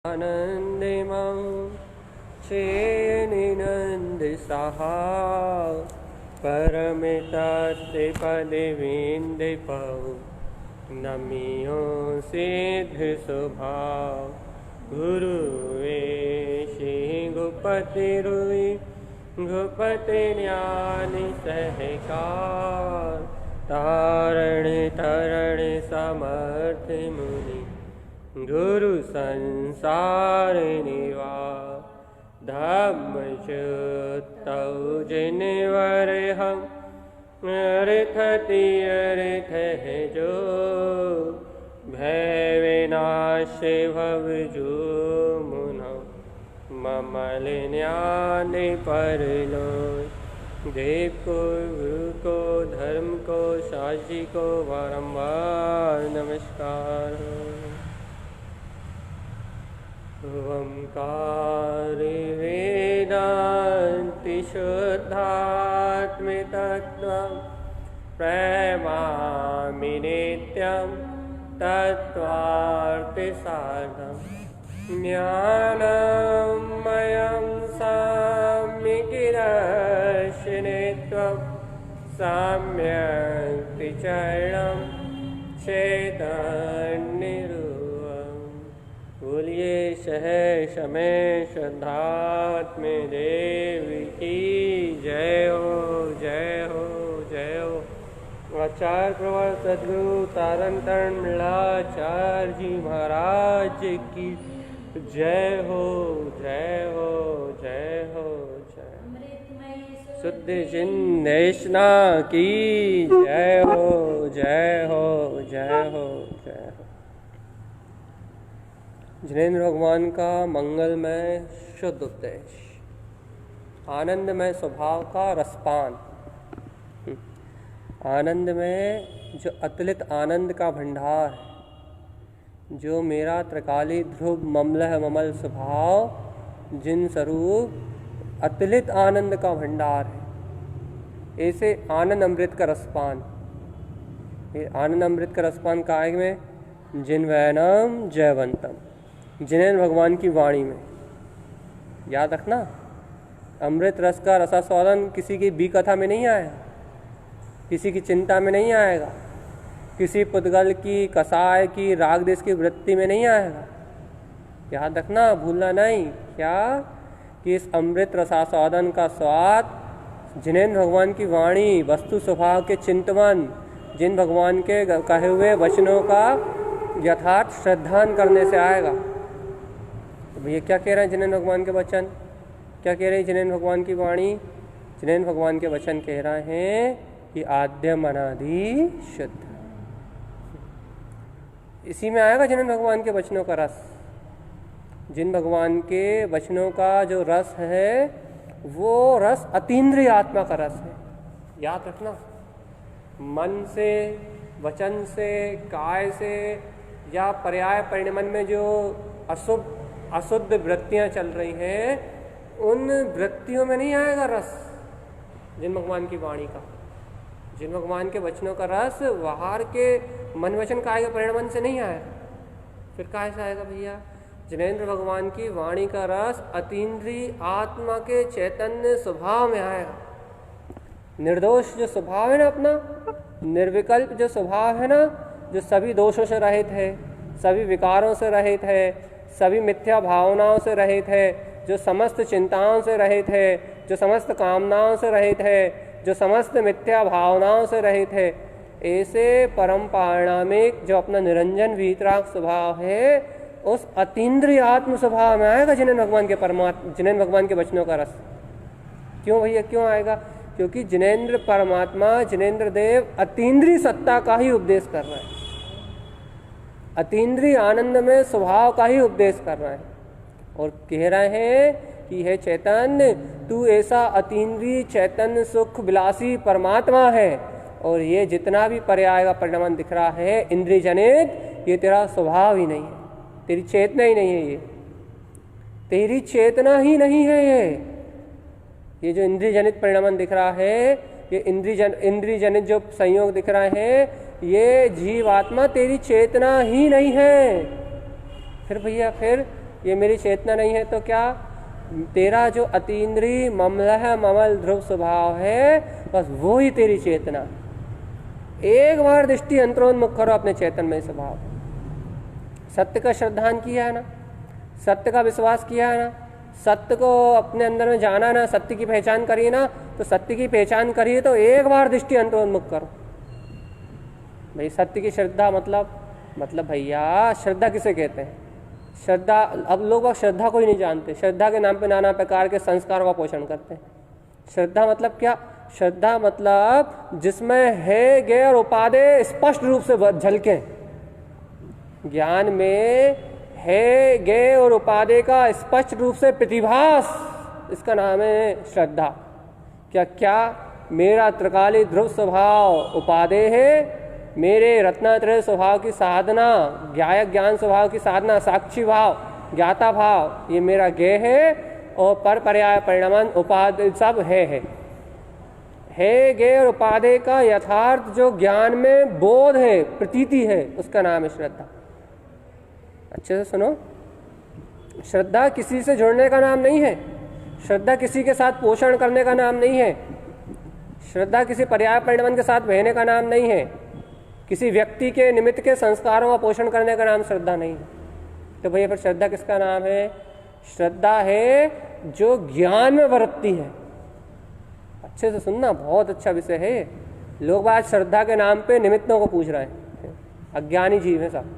आनन्दिमं चेनिनन्दिसहा परमितत्रिपदिविन्दिपौ नमियो सिद्धिस्वभाव गुरुवे श्री गुपतिरुवि गुपतिज्ञानि सहकार तारणि तरणि समर्थि मुनि गुरु संसार निवास धम्म चुतौ जिनवर हम रिथति रिथ जो भय विनाश भव जो मुनौ ममल ज्ञान परलो देव को गुरु को धर्म को साजी को बारंबार नमस्कार। ओंकारि वेदान्ति शुद्धात्मतत्त्वं प्रणमामि नित्यं तत्त्वार्थसाधं ज्ञानमयं सम्यग्दर्शनत्वं सम्यक् त्रिचरणं चैतन्यरूपम्। बोलिए सहर्ष में श्रद्धात्म देव की जय हो जय हो जय हो। आचार्य प्रवर सद्गुरु तारण तरण मिलाचार्य जी महाराज की जय हो जय हो जय हो जय। शुद्ध चिन्देशना की जय हो जय हो जय हो जय हो। जिनेंद्र भगवान का मंगलमय शुद्ध उपदेश, आनंदमय स्वभाव का रसपान, आनंद में जो अतुलित आनंद का भंडार है, जो मेरा त्रिकाली ध्रुव ममलह ममल स्वभाव जिन स्वरूप अतुलित आनंद का भंडार है, ऐसे आनंद अमृत का रसपान। ये आनंद अमृत का रसपान काय में? जिनवैनम जयवंतम, जिनेंद्र भगवान की वाणी में। याद रखना, अमृत रस का रसास्वादन किसी की बी कथा में नहीं आएगा, किसी की चिंता में नहीं आएगा, किसी पुद्गल की कसाय की राग देश की वृत्ति में नहीं आएगा। याद रखना, भूलना नहीं क्या कि इस अमृत रसास्वादन का स्वाद जिनेंद्र भगवान की वाणी, वस्तु स्वभाव के चिंतवन, जिन भगवान के कहे हुए वचनों का यथार्थ श्रद्धान करने से आएगा। तो भैया क्या कह रहे हैं जिनेंद्र भगवान के वचन? क्या कह रहे हैं जिनेंद्र भगवान की वाणी? जिनेंद्र भगवान के वचन कह रहे हैं कि आद्यम अनादि शुद्ध। इसी में आएगा जिनेंद्र भगवान के वचनों का रस। जिन भगवान के वचनों का जो रस है, वो रस अतीन्द्रिय आत्मा का रस है। याद रखना, मन से, वचन से, काय से या पर्याय परिणमन में जो अशुद्ध वृत्तियां चल रही हैं, उन वृत्तियों में नहीं आएगा रस जिन भगवान की वाणी का। जिन भगवान के वचनों का रस बाहर के मन वचन काय के परिणमन से नहीं आएगा। फिर काय से आएगा भैया? जिनेंद्र भगवान की वाणी का रस अतीन्द्रिय आत्मा के चैतन्य स्वभाव में आएगा। निर्दोष जो स्वभाव है ना अपना, निर्विकल्प जो स्वभाव है ना, जो सभी दोषों से रहित है, सभी विकारों से रहित है, सभी मिथ्या भावनाओं से रहित है, जो समस्त चिंताओं से रहित है, जो समस्त कामनाओं से रहित है, जो समस्त मिथ्या भावनाओं से रहित है, ऐसे परम पारणामिक जो अपना निरंजन वीतराग स्वभाव है, उस अतीन्द्रिय आत्म स्वभाव में आएगा जिनेंद्र भगवान के जिनेंद्र भगवान के वचनों का रस। क्यों भैया क्यों आएगा? क्योंकि जिनेंद्र परमात्मा, जिनेंद्र देव अतीन्द्रिय सत्ता का ही उपदेश कर रहे हैं, अतीन्द्रिय आनंद में स्वभाव का ही उपदेश कर रहे हैं। और कह रहे हैं कि हे चैतन्य, तू ऐसा अतीन्द्रिय चैतन्य सुख विलासी परमात्मा है, और ये जितना भी पर्याय का परिणाम दिख रहा है इंद्रिय जनित, ये तेरा स्वभाव ही नहीं है, तेरी चेतना ही नहीं है, ये तेरी चेतना ही नहीं है। ये जो इंद्रिय जनित परिणाम दिख रहा है, ये इंद्रिय जनित जो संयोग दिख रहे हैं, ये जीवात्मा तेरी चेतना ही नहीं है। फिर भैया फिर ये मेरी चेतना नहीं है, तो क्या तेरा जो अतीन्द्रिय ममलह ममल ध्रुव स्वभाव है, बस वो ही तेरी चेतना। एक बार दृष्टि अंतरोन्मुख करो अपने चैतन्यमय स्वभाव। सत्य का श्रद्धान किया है ना, सत्य का विश्वास किया है ना, सत्य को अपने अंदर में जाना ना, सत्य की पहचान करिए ना, तो सत्य की पहचान करिए तो एक बार दृष्टि अंतरोन्मुख करो। भाई सत्य की श्रद्धा मतलब भैया श्रद्धा किसे कहते हैं? श्रद्धा, अब लोग श्रद्धा को ही नहीं जानते। श्रद्धा के नाम पे नाना प्रकार के संस्कारों का पोषण करते हैं। श्रद्धा मतलब क्या? श्रद्धा मतलब जिसमें है गे और उपादेय स्पष्ट रूप से झलके। ज्ञान में है गे और उपादेय का स्पष्ट रूप से प्रतिभास, इसका नाम है श्रद्धा। क्या मेरा त्रिकाली ध्रुव स्वभाव उपादेय है, मेरे रत्नात्रय स्वभाव की साधना, ज्ञायक ज्ञान स्वभाव की साधना, साक्षी भाव, ज्ञाता भाव, ये मेरा ज्ञेय है, और पर पर्याय परिणामन उपादेय सब है ज्ञेय और उपादेय का यथार्थ जो ज्ञान में बोध है, प्रतीति है, उसका नाम है श्रद्धा। अच्छे से सुनो, श्रद्धा किसी से जुड़ने का नाम नहीं है, श्रद्धा किसी के साथ पोषण करने का नाम नहीं है, श्रद्धा किसी पर्याय परिणामन के साथ बहने का नाम नहीं है, किसी व्यक्ति के निमित्त के संस्कारों का पोषण करने का नाम श्रद्धा नहीं है। तो भैया फिर श्रद्धा किसका नाम है? श्रद्धा है जो ज्ञान में बरतती है। अच्छे से सुनना, बहुत अच्छा विषय है। लोग आज श्रद्धा के नाम पे निमित्तों को पूछ रहे हैं, अज्ञानी जीव है सब।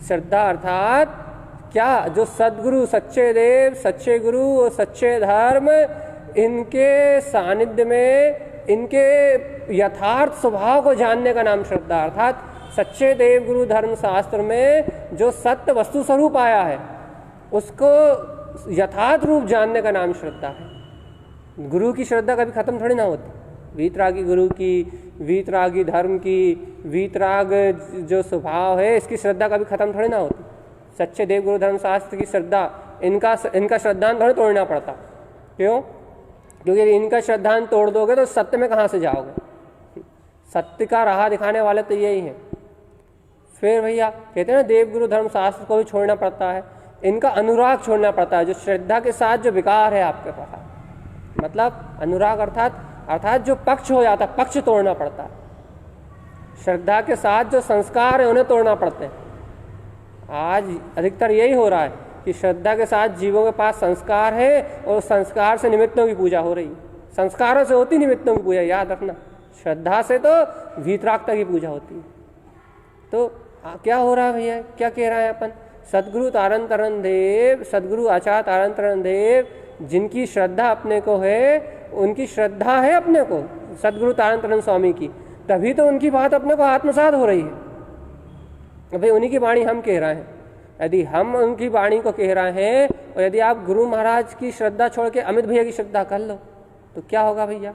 श्रद्धा अर्थात क्या? जो सद्गुरु, सच्चे देव, सच्चे गुरु और सच्चे धर्म, इनके सानिध्य में इनके यथार्थ स्वभाव को जानने का नाम श्रद्धा। अर्थात सच्चे देव गुरु धर्म शास्त्र में जो सत्य वस्तु स्वरूप आया है, उसको यथार्थ रूप जानने का नाम श्रद्धा है। गुरु की श्रद्धा कभी खत्म थोड़ी ना होती। वीतरागी गुरु की, वीतरागी धर्म की, वीतराग जो स्वभाव है, इसकी श्रद्धा कभी खत्म थोड़ी ना होती। सच्चे देव गुरु धर्म शास्त्र की श्रद्धा, इनका श्रद्धान थोड़ी तोड़ना पड़ता। क्यों? क्योंकि इनका श्रद्धान तोड़ दोगे तो सत्य में कहाँ से जाओगे? सत्य का राह दिखाने वाले तो यही हैं। फिर भैया कहते हैं ना, देव गुरु धर्म शास्त्र को भी छोड़ना पड़ता है, इनका अनुराग छोड़ना पड़ता है, जो श्रद्धा के साथ जो विकार है आपके पास, मतलब अनुराग अर्थात जो पक्ष हो जाता है, पक्ष तोड़ना पड़ता है। श्रद्धा के साथ जो संस्कार है उन्हें तोड़ना पड़ते हैं। आज अधिकतर यही हो रहा है कि श्रद्धा के साथ जीवों के पास संस्कार है और संस्कार से निमित्तों की पूजा हो रही है। संस्कारों से होती निमित्तों की पूजा, याद रखना। श्रद्धा से तो वीतरागता की पूजा होती है। तो क्या हो रहा है भैया? क्या कह रहा है अपन? सदगुरु तारण तरण देव, सदगुरु आचार्य तारण तरण देव, जिनकी श्रद्धा अपने को है, उनकी श्रद्धा है अपने को सदगुरु तारण तरण स्वामी की, तभी तो उनकी बात अपने को आत्मसात हो रही है। भाई उन्हीं की वाणी हम कह रहे हैं। यदि हम उनकी वाणी को कह रहे हैं और यदि आप गुरु महाराज की श्रद्धा छोड़ के अमित भैया की श्रद्धा कर लो तो क्या होगा भैया?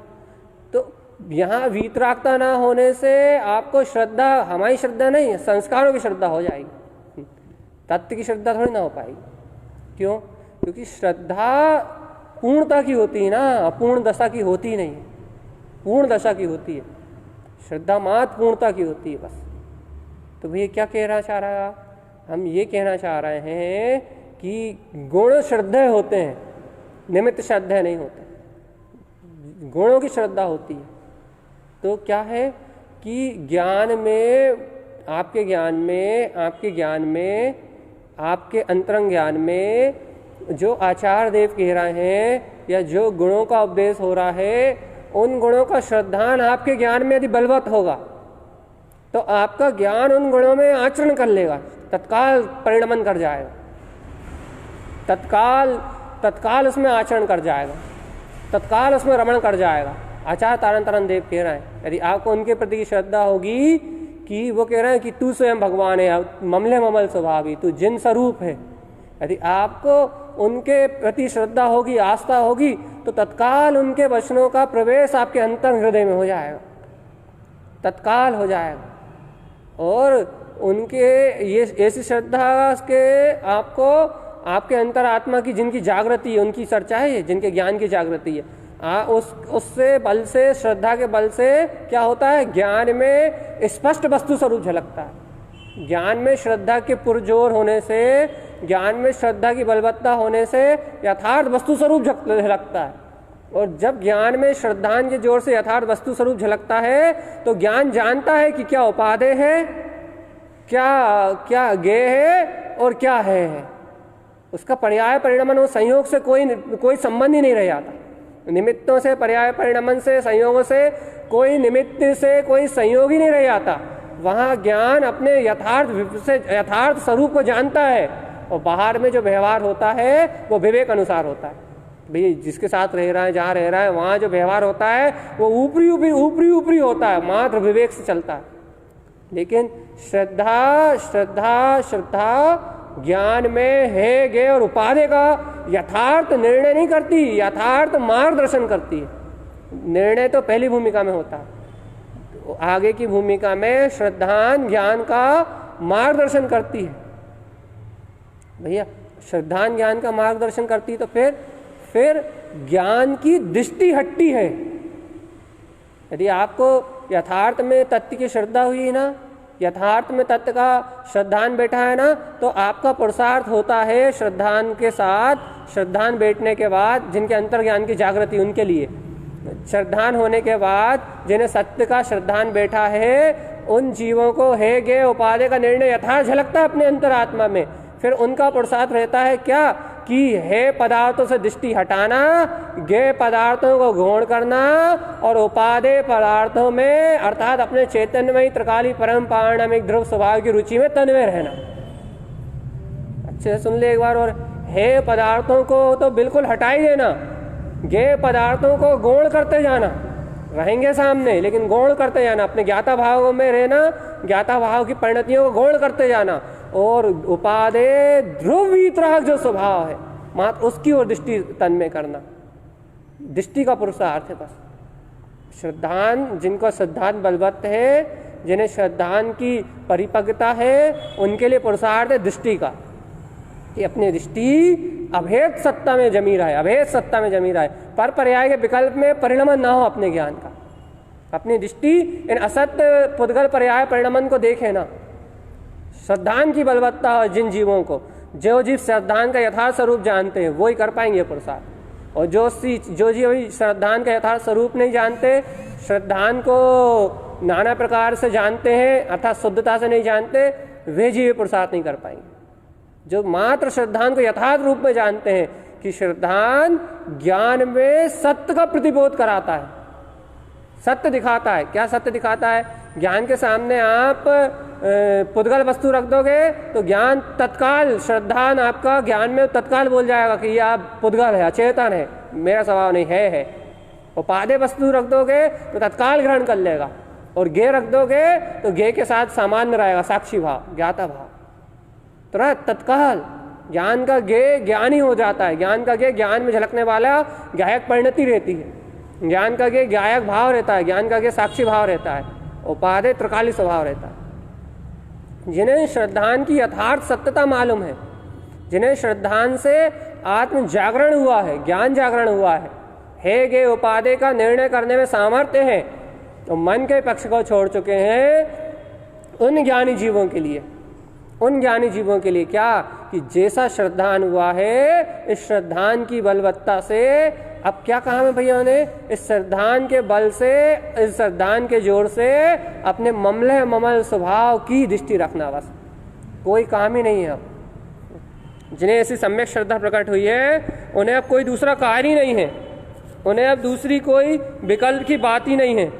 तो यहाँ वीतरागता ना होने से आपको श्रद्धा, हमारी श्रद्धा नहीं, संस्कारों की श्रद्धा हो जाएगी, तत्व की श्रद्धा थोड़ी ना हो पाएगी। क्यों? क्योंकि श्रद्धा पूर्णता की होती है ना, अपूर्ण दशा की होती नहीं, पूर्ण दशा की होती है। श्रद्धा मात्र पूर्णता की होती है बस। तो भैया क्या कहना चाह रहा है? हम ये कहना चाह रहे हैं कि गुण श्रद्धेय होते हैं, निमित्त श्रद्धेय नहीं होते। गुणों की श्रद्धा होती है। तो क्या है कि ज्ञान में, आपके ज्ञान में, आपके अंतरंग ज्ञान में जो आचार्य देव कह रहे हैं या जो गुणों का उपदेश हो रहा है, उन गुणों का श्रद्धान आपके ज्ञान में यदि बलवत होगा तो आपका ज्ञान उन गुणों में आचरण कर लेगा, तत्काल परिणमन कर जाएगा, तत्काल उसमें आचरण कर जाएगा, तत्काल उसमें रमण कर जाएगा। आचार्य तारण तरण देव कह रहे हैं, यदि आपको उनके प्रति की श्रद्धा होगी कि वो कह रहे हैं कि तू स्वयं भगवान है, ममले ममल स्वभावी, तू जिन स्वरूप है, यदि आपको उनके प्रति श्रद्धा होगी, आस्था होगी, तो तत्काल उनके वचनों का प्रवेश आपके अंतर हृदय में हो जाएगा, तत्काल हो जाएगा। और उनके ये ऐसी श्रद्धा के आपको आपके अंतर आत्मा की जिनकी जागृति है, उनकी चर्चा है, जिनके ज्ञान की जागृति है, उससे बल से, श्रद्धा के बल से क्या होता है? ज्ञान में स्पष्ट वस्तु स्वरूप झलकता है। ज्ञान में श्रद्धा के पुरजोर होने से ज्ञान में श्रद्धा की बलवत्ता होने से यथार्थ वस्तु स्वरूप झलकता है। और जब ज्ञान में श्रद्धान के जोर से यथार्थ वस्तु स्वरूप झलकता है तो ज्ञान जानता है कि क्या उपादेय है, क्या क्या गेय है और क्या है। उसका पर्याय परिणमन और संयोग से कोई संबंध ही नहीं रह जाता। निमित्तों से, पर्याय परिणमन से, संयोगों से कोई निमित्त से कोई संयोग ही नहीं रह जाता। वहाँ ज्ञान अपने यथार्थ स्वरूप को जानता है और बाहर में जो व्यवहार होता है वो विवेक अनुसार होता है। भाई जिसके साथ रह रहा है, जहाँ रह रहा है, वहाँ जो व्यवहार होता है वो ऊपरी होता है, मात्र विवेक से चलता है। लेकिन श्रद्धा ज्ञान में है गे और उपादेय का यथार्थ निर्णय नहीं करती, यथार्थ मार्गदर्शन करती है। निर्णय तो पहली भूमिका में होता है, आगे की भूमिका में श्रद्धान ज्ञान का मार्गदर्शन करती है। भैया श्रद्धान ज्ञान का मार्गदर्शन करती तो फिर ज्ञान की दृष्टि हटती है। यदि आपको यथार्थ में तत्व की श्रद्धा हुई ना, यथार्थ में तत्व का श्रद्धान बैठा है ना, तो आपका पुरुषार्थ होता है श्रद्धान के साथ, श्रद्धान बैठने के बाद जिनके अंतर्ज्ञान की जागृति, उनके लिए श्रद्धान होने के बाद जिन्हें सत्य का श्रद्धान बैठा है, उन जीवों को है गे उपादेय का निर्णय यथार्थ झलकता है अपने अंतरात्मा में। फिर उनका पुरुषार्थ रहता है क्या कि हे पदार्थों से दृष्टि हटाना, गे पदार्थों को गौण करना और उपादेय पदार्थों में अर्थात अपने चैतन्यमयी त्रिकाली परम पारणमिक ध्रुव स्वभाव की रुचि में तन्मय रहना। अच्छे से सुन ले एक बार। और हे पदार्थों को तो बिल्कुल हटा ही देना, गे पदार्थों को गौण करते जाना, रहेंगे सामने लेकिन गौण करते जाना, अपने ज्ञाता भाव में रहना, ज्ञाता भाव की परिणतियों को गौण करते जाना। और उपादेय ध्रुव वीतराग जो स्वभाव है मात्र उसकी ओर दृष्टि तन्मय करना, दृष्टि का पुरुषार्थ है बस। श्रद्धान, जिनको श्रद्धान बलवत्त है, जिन्हें श्रद्धान की परिपक्वता है, उनके लिए पुरुषार्थ है दृष्टि का, कि अपनी दृष्टि अभेद सत्ता में जमी रहा है, अभेद सत्ता में जमी रहा है, पर पर्याय के विकल्प में परिणमन ना हो अपने ज्ञान का। अपनी दृष्टि इन असत्य पुद्गल पर्याय परिणमन को देखे ना। श्रद्धान की बलवत्ता हो जिन जीवों को, जो जीव श्रद्धान का यथार्थ स्वरूप जानते हैं वो ही कर पाएंगे पुरुषार्थ। और जो जीव अभी श्रद्धान का यथार्थ स्वरूप नहीं जानते, श्रद्धान को नाना प्रकार से जानते हैं अर्थात शुद्धता से नहीं जानते, वे जीव पुरुषार्थ नहीं कर पाएंगे। जो मात्र श्रद्धान को यथार्थ रूप में जानते हैं कि श्रद्धान ज्ञान में सत्य का प्रतिबोध कराता है, सत्य दिखाता है। क्या सत्य दिखाता है? ज्ञान के सामने आप पुद्गल वस्तु रख दोगे तो ज्ञान तत्काल, श्रद्धान आपका ज्ञान में तत्काल बोल जाएगा कि यह पुद्गल है, अचेतन है, मेरा स्वभाव नहीं है। उपादेय वस्तु रख दोगे तो तत्काल ग्रहण कर लेगा, और गे रख दोगे तो गे के साथ सामान्य रहेगा, साक्षी भाव, ज्ञाता भाव, तुरंत तत्काल ज्ञान का गे ज्ञान ही हो जाता है। ज्ञान का गे ज्ञान में झलकने वाला गायक परिणति रहती है, ज्ञान का गे गायक भाव रहता है, ज्ञान का गे साक्षी भाव रहता है, उपादेय त्रिकाली स्वभाव रहता है। जिन्हें श्रद्धान की यथार्थ सत्यता मालूम है, जिन्हें श्रद्धान से आत्म जागरण हुआ है, ज्ञान जागरण हुआ है गे उपादेय का निर्णय करने में सामर्थ्य है, तो मन के पक्ष को छोड़ चुके हैं उन ज्ञानी जीवों के लिए, उन ज्ञानी जीवों के लिए क्या कि जैसा श्रद्धान हुआ है, इस श्रद्धान की बलवत्ता से, अब क्या कहा मैं भैया ने, इस श्रद्धान के बल से, इस श्रद्धान के जोर से अपने ममल स्वभाव की दृष्टि रखना, बस कोई काम ही नहीं है। अब जिन्हें ऐसी सम्यक श्रद्धा प्रकट हुई है उन्हें अब कोई दूसरा कार्य ही नहीं है, उन्हें अब दूसरी कोई विकल्प की बात ही नहीं है।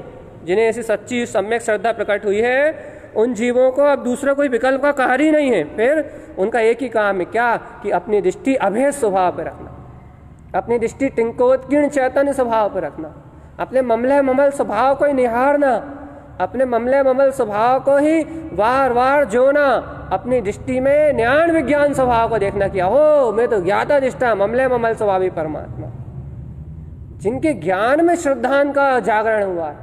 जिन्हें ऐसी सच्ची सम्यक श्रद्धा प्रकट हुई है उन जीवों को अब दूसरा कोई विकल्प का कार्य ही नहीं है। फिर उनका एक ही काम है क्या कि अपनी दृष्टि अभेद स्वभाव पर रखना, अपनी दृष्टि टिंकोत्कीर्ण चैतन्य स्वभाव पर रखना, अपने ममल स्वभाव को ही निहारना, अपने ममल स्वभाव को ही वार वार जोना, अपनी दृष्टि में ज्ञान विज्ञान स्वभाव को देखना कि हो मैं तो ज्ञाता दृष्टा ममल स्वभावी परमात्मा। जिनके ज्ञान में श्रद्धान का जागरण हुआ है,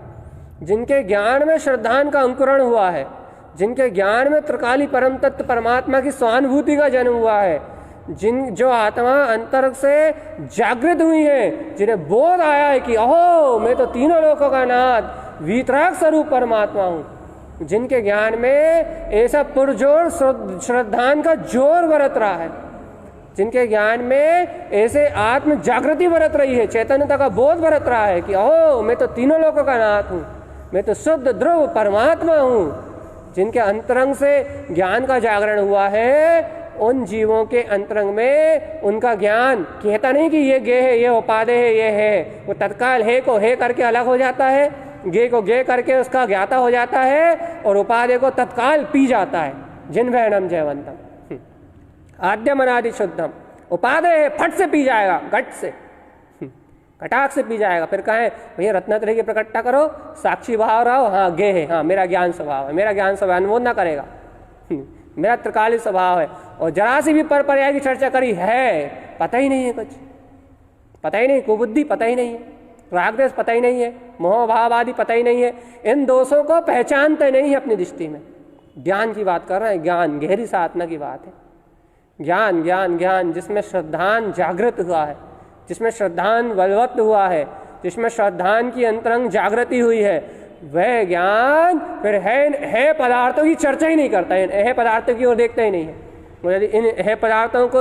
जिनके ज्ञान में श्रद्धान का अंकुरण हुआ है, जिनके ज्ञान में त्रिकाली परम तत्व परमात्मा की स्वानुभूति का जन्म हुआ है, जो आत्मा अंतर्ग से जागृत हुई है, जिन्हें बोध आया है कि अहो मैं तो तीनों लोकों का नाथ वीतराग स्वरूप परमात्मा हूँ, जिनके ज्ञान में ऐसा पुरजोर श्रद्धान का जोर बरत रहा है, जिनके ज्ञान में ऐसे आत्म जागृति बरत रही है, चैतन्यता का बोध बरत रहा है कि ओह मैं तो तीनों लोगों का नाथ हूँ, मैं तो शुद्ध ध्रुव परमात्मा हूँ। जिनके अंतरंग से ज्ञान का जागरण हुआ है, उन जीवों के अंतरंग में उनका ज्ञान कहता नहीं कि ये गे है, ये उपादेय है, ये है, वो तत्काल है को है करके अलग हो जाता है, गे को गे करके उसका ज्ञाता हो जाता है, और उपादेय को तत्काल पी जाता है। जिन्वैनम जयवंतम आद्यम अनादि शुद्धम, उपादेय है फट से पी जाएगा, घट से कटाक से पी जाएगा। फिर कहें भैया रत्नत्रय की प्रकटता करो, साक्षी भाव रहो, हाँ गे है, हाँ मेरा ज्ञान स्वभाव है, मेरा ज्ञान स्वभाव अनुमोद ना करेगा, मेरा त्रिकाली स्वभाव है। और जरा सी भी पर पर्याय की चर्चा करी है, पता ही नहीं है, कुछ पता ही नहीं, कुबुद्धि पता ही नहीं है, रागद्वेष पता ही नहीं है, मोह भाव आदि पता ही नहीं है, इन दोषों को पहचानते नहीं है अपनी दृष्टि में। ज्ञान की बात कर रहे हैं, ज्ञान गहरी साधना की बात है। ज्ञान ज्ञान ज्ञान जिसमें श्रद्धान जागृत हुआ है, जिसमें श्रद्धान बलवत्त हुआ है, जिसमें श्रद्धान की अंतरंग जागृति हुई है, वह ज्ञान फिर है पदार्थों की चर्चा ही नहीं करता है, है पदार्थों की ओर देखता ही नहीं है। यदि इन है पदार्थों को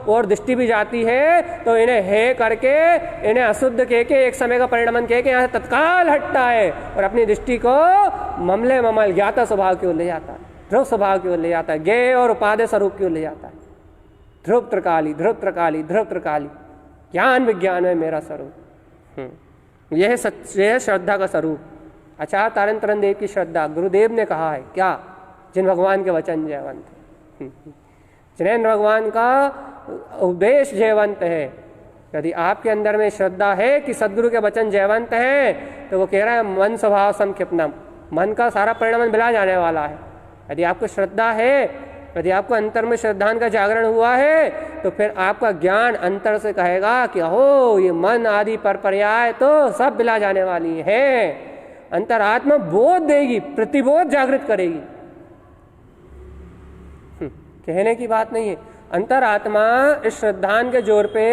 और दृष्टि भी जाती है तो इन्हें है करके, इन्हें अशुद्ध कह के, एक समय का परिणमन कह के यहाँ से तत्काल हटता है और अपनी दृष्टि को ममले ममल ज्ञाता स्वभाव की ओर ले जाता है, ध्रुव स्वभाव की ओर ले जाता है, ज्ञेय और उपादेय स्वरूप की ओर ले जाता है। ध्रुव त्रिकाली, ध्रुव त्रिकाली, ध्रुव त्रिकाली, ज्ञान विज्ञान है मेरा स्वरूप। यह है श्रद्धा का स्वरूप। आचार्य तारण तरन देव की श्रद्धा, गुरुदेव ने कहा है क्या, जिन भगवान के वचन जयवंत, जिनेन्द्र भगवान का उपदेश जयवंत है। यदि आपके अंदर में श्रद्धा है कि सदगुरु के वचन जयवंत हैं, तो वो कह रहा है मन स्वभाव संक्षिप्तम, मन का सारा परिणाम बिला जाने वाला है। यदि आपको श्रद्धा है, यदि आपको अंतर में श्रद्धान का जागरण हुआ है, तो फिर आपका ज्ञान अंतर से कहेगा कि हो ये मन आदि पर पर्याय तो सब बिला जाने वाली है। अंतरात्मा बोध देगी, प्रतिबोध जागृत करेगी, कहने की बात नहीं है। अंतरात्मा इस श्रद्धान के जोर पे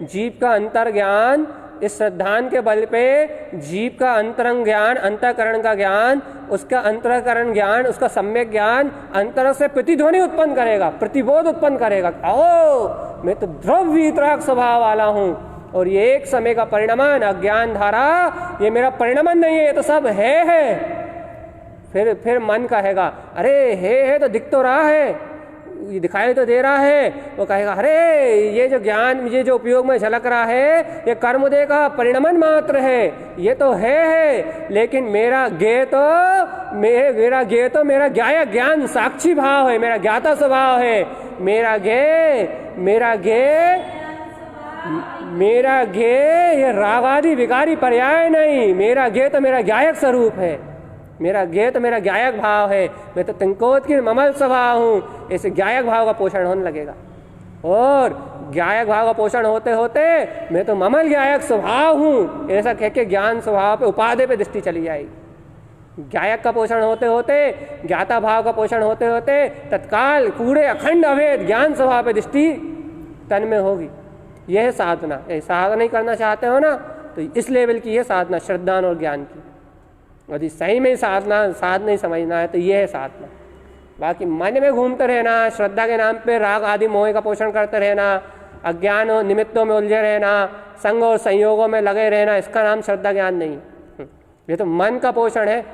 जीव का अंतर ज्ञान, इस श्रद्धान के बल पे जीव का अंतरंग ज्ञान, अंतःकरण का ज्ञान, उसका अंतःकरण ज्ञान, उसका सम्यक ज्ञान अंतर से प्रतिध्वनि उत्पन्न करेगा, प्रतिबोध उत्पन्न करेगा। ओ मैं तो ध्रुव वीतराग स्वभाव वाला हूँ, और ये एक समय का परिणमन अज्ञान धारा, ये मेरा परिणमन नहीं है, ये तो सब है। फिर मन कहेगा अरे है तो दिख तो रहा है, ये दिखाई तो दे रहा है। वो कहेगा अरे ये जो ज्ञान मुझे जो उपयोग में झलक रहा है, ये कर्मोदय का परिणमन मात्र है, ये तो है, लेकिन मेरा ज्ञेय तो मेरा ज्ञायक ज्ञान साक्षी भाव है, मेरा ज्ञाता स्वभाव है। मेरा ज्ञेय ये रागादि विकारी पर्याय नहीं, मेरा ज्ञेय तो मेरा ज्ञायक स्वरूप है, मेरा ज्ञेय तो मेरा ज्ञायक भाव है। मैं तो तिंकोत की ममल स्वभाव हूँ। ऐसे ज्ञायक भाव का पोषण होने लगेगा, और ज्ञायक भाव का पोषण होते होते मैं तो ममल ज्ञायक स्वभाव हूँ ऐसा कह के ज्ञान स्वभाव पे, उपादेय पे दृष्टि चली जाएगी। ज्ञायक का पोषण होते होते, ज्ञाता भाव का पोषण होते होते तत्काल पूरे अखंड अभेद ज्ञान स्वभाव पे दृष्टि तन में होगी। यह है साधना। साधना नहीं करना चाहते हो ना, तो इस लेवल की है साधना, श्रद्धा और ज्ञान की। यदि सही में साधना ही समझना है तो यह है साधना। बाकी मन में घूमते रहना, श्रद्धा के नाम पे राग आदि मोह का पोषण करते रहना, अज्ञान और निमित्तों में उलझे रहना, संग और संयोगों में लगे रहना, इसका नाम श्रद्धा ज्ञान नहीं। ये तो मन का पोषण है।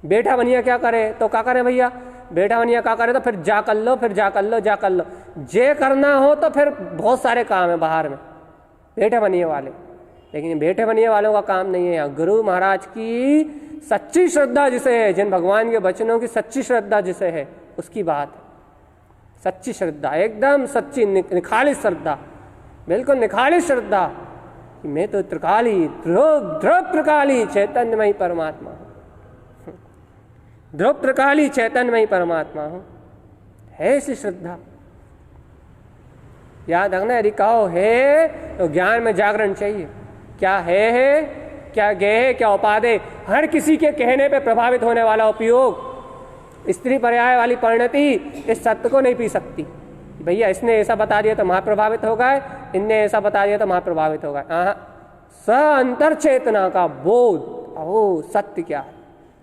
बेटा बनिया क्या करे, तो क्या करे भैया, बेटा बनिया क्या करे, तो फिर जा कर लो, फिर जा कर लो, जा कर लो। जे करना हो तो फिर बहुत सारे काम है बाहर में बेटे बनिए वाले, लेकिन बेटे बनिए वालों का काम नहीं है। यहाँ गुरु महाराज की सच्ची श्रद्धा जिसे है, जिन भगवान के वचनों की सच्ची श्रद्धा जिसे है, उसकी बात है। सच्ची श्रद्धा, एकदम सच्ची निखालिस श्रद्धा, बिल्कुल निखालिस श्रद्धा कि मैं तो त्रिकाली, ध्रुव त्रिकाली चैतन्यमयी परमात्मा हूँ, ध्रुव त्रिकाली चैतन्यमयी परमात्मा हूँ। है ऐसी श्रद्धा। याद रखना, यदि कहो है तो ज्ञान में जागरण चाहिए। क्या है, क्या ज्ञेय है, क्या उपादेय। हर किसी के कहने पे प्रभावित होने वाला उपयोग, स्त्री पर्याय वाली परिणति इस सत्य को नहीं पी सकती। भैया इसने ऐसा बता दिया तो महाप्रभावित हो गए, इनने ऐसा बता दिया तो महाप्रभावित हो गए। स अंतर चेतना का बोध, ओ सत्य क्या है,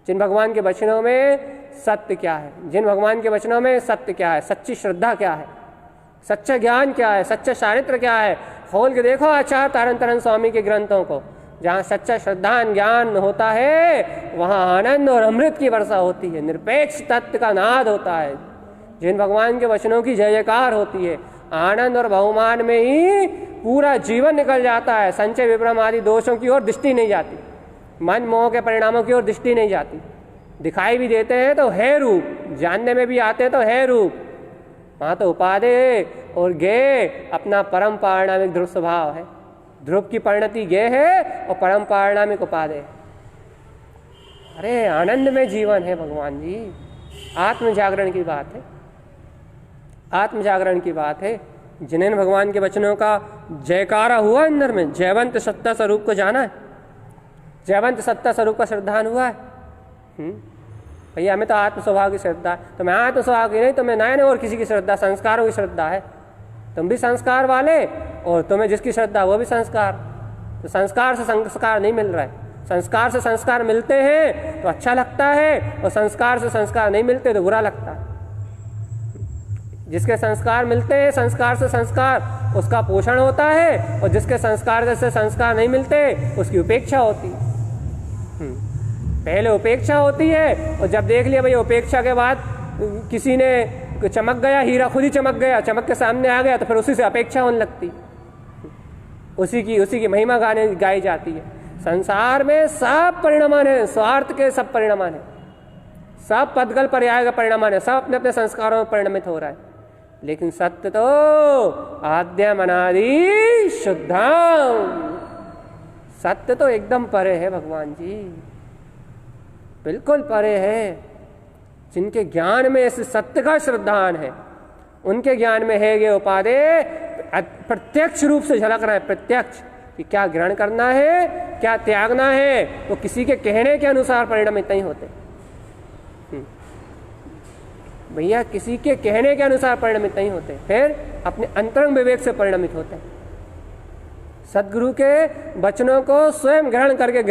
जिन भगवान के वचनों में सत्य क्या है, जिन भगवान के वचनों में सत्य क्या है, सच्ची श्रद्धा क्या है, सच्चा ज्ञान क्या है, सच्चा चारित्र क्या है। खोल के देखो आचार्य तारण तरन स्वामी के ग्रंथों को, जहाँ सच्चा श्रद्धान ज्ञान होता है वहाँ आनंद और अमृत की वर्षा होती है, निरपेक्ष तत्व का नाद होता है, जिन भगवान के वचनों की जय जयकार होती है। आनंद और बहुमान में ही पूरा जीवन निकल जाता है। संचय विभ्रम आदि दोषों की ओर दृष्टि नहीं जाती, मन मोह के परिणामों की ओर दृष्टि नहीं जाती। दिखाई भी देते हैं तो है रूप, जानने में भी आते हैं तो है रूप, वहाँ तो उपादेय और ज्ञेय अपना परम पारिणामिक ध्रुव स्वभाव है। ध्रुव की परिणति ज्ञेय है और परम पारिणामिक उपादेय है। अरे आनंद में जीवन है भगवान जी, आत्म जागरण की बात है, आत्म जागरण की बात है। जिन्हें भगवान के वचनों का जयकारा हुआ अंदर में, जयवंत सत्ता स्वरूप को जाना है, जयवंत सत्ता स्वरूप का श्रद्धान हुआ है। भैया हमें तो आत्म स्वभाव की श्रद्धा है, तो मैं आत्म स्वभाव की नहीं, तो मैं नए और किसी की श्रद्धा, संस्कारों की श्रद्धा है। तुम भी संस्कार वाले और तुम्हें जिसकी श्रद्धा वो भी संस्कार। तो संस्कार से संस्कार नहीं मिल रहा है, संस्कार से संस्कार मिलते हैं तो अच्छा लगता है, और संस्कार से संस्कार नहीं मिलते तो बुरा लगता है। जिसके संस्कार मिलते हैं, संस्कार से संस्कार, उसका पोषण होता है, और जिसके संस्कार से संस्कार नहीं मिलते उसकी उपेक्षा होती है। पहले उपेक्षा होती है, और जब देख लिया भाई उपेक्षा के बाद किसी ने चमक गया, हीरा खुद ही चमक गया, चमक के सामने आ गया, तो फिर उसी से अपेक्षा होने लगती, उसी की महिमा गाई जाती है। संसार में सब परिणामान है, स्वार्थ के सब परिणामान है, सब पदगल पर्याय का परिणामान है, सब अपने अपने संस्कारों में परिणमित हो रहा है। लेकिन सत्य तो आद्यम अनादि शुद्धम, सत्य तो एकदम परे है भगवान जी, बिल्कुल परे है। जिनके ज्ञान में इस सत्य का श्रद्धान है, उनके ज्ञान में है ये उपादेय प्रत्यक्ष रूप से झलक रहा है, प्रत्यक्ष कि क्या ग्रहण करना है, क्या त्यागना है, वो किसी के कहने के अनुसार परिणमित नहीं होते भैया, किसी के कहने के अनुसार परिणमित नहीं होते, फिर अपने अंतरंग विवेक से परिणमित होते हैं। सदगुरु के वचनों को स्वयं ग्रहण करके,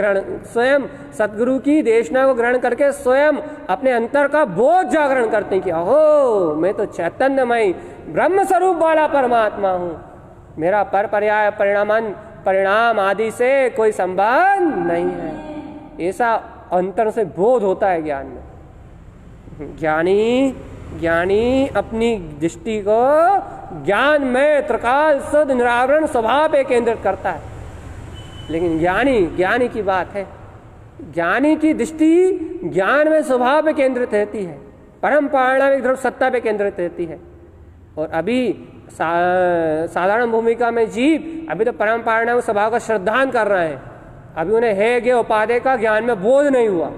स्वयं सदगुरु की देशना को ग्रहण करके स्वयं अपने अंतर का बोध जागरण करते हैं कि अहो मैं तो चैतन्यमय ब्रह्म स्वरूप वाला परमात्मा हूँ, मेरा पर पर्याय परिणाम आदि से कोई संबंध नहीं है। ऐसा अंतर से बोध होता है ज्ञान में। ज्ञानी अपनी दृष्टि को ज्ञान में त्रिकाल शुद्ध निरावरण स्वभाव पे केंद्रित करता है। लेकिन ज्ञानी की बात है, ज्ञानी की दृष्टि ज्ञान में स्वभाव पे केंद्रित रहती है, परम पारिणामिक ध्रुव सत्ता पे केंद्रित रहती है। और अभी साधारण भूमिका में जीव अभी तो परम पारिणामिक स्वभाव का श्रद्धान कर रहे हैं, अभी उन्हें है ज्ञेय उपादेय का ज्ञान में बोध नहीं हुआ।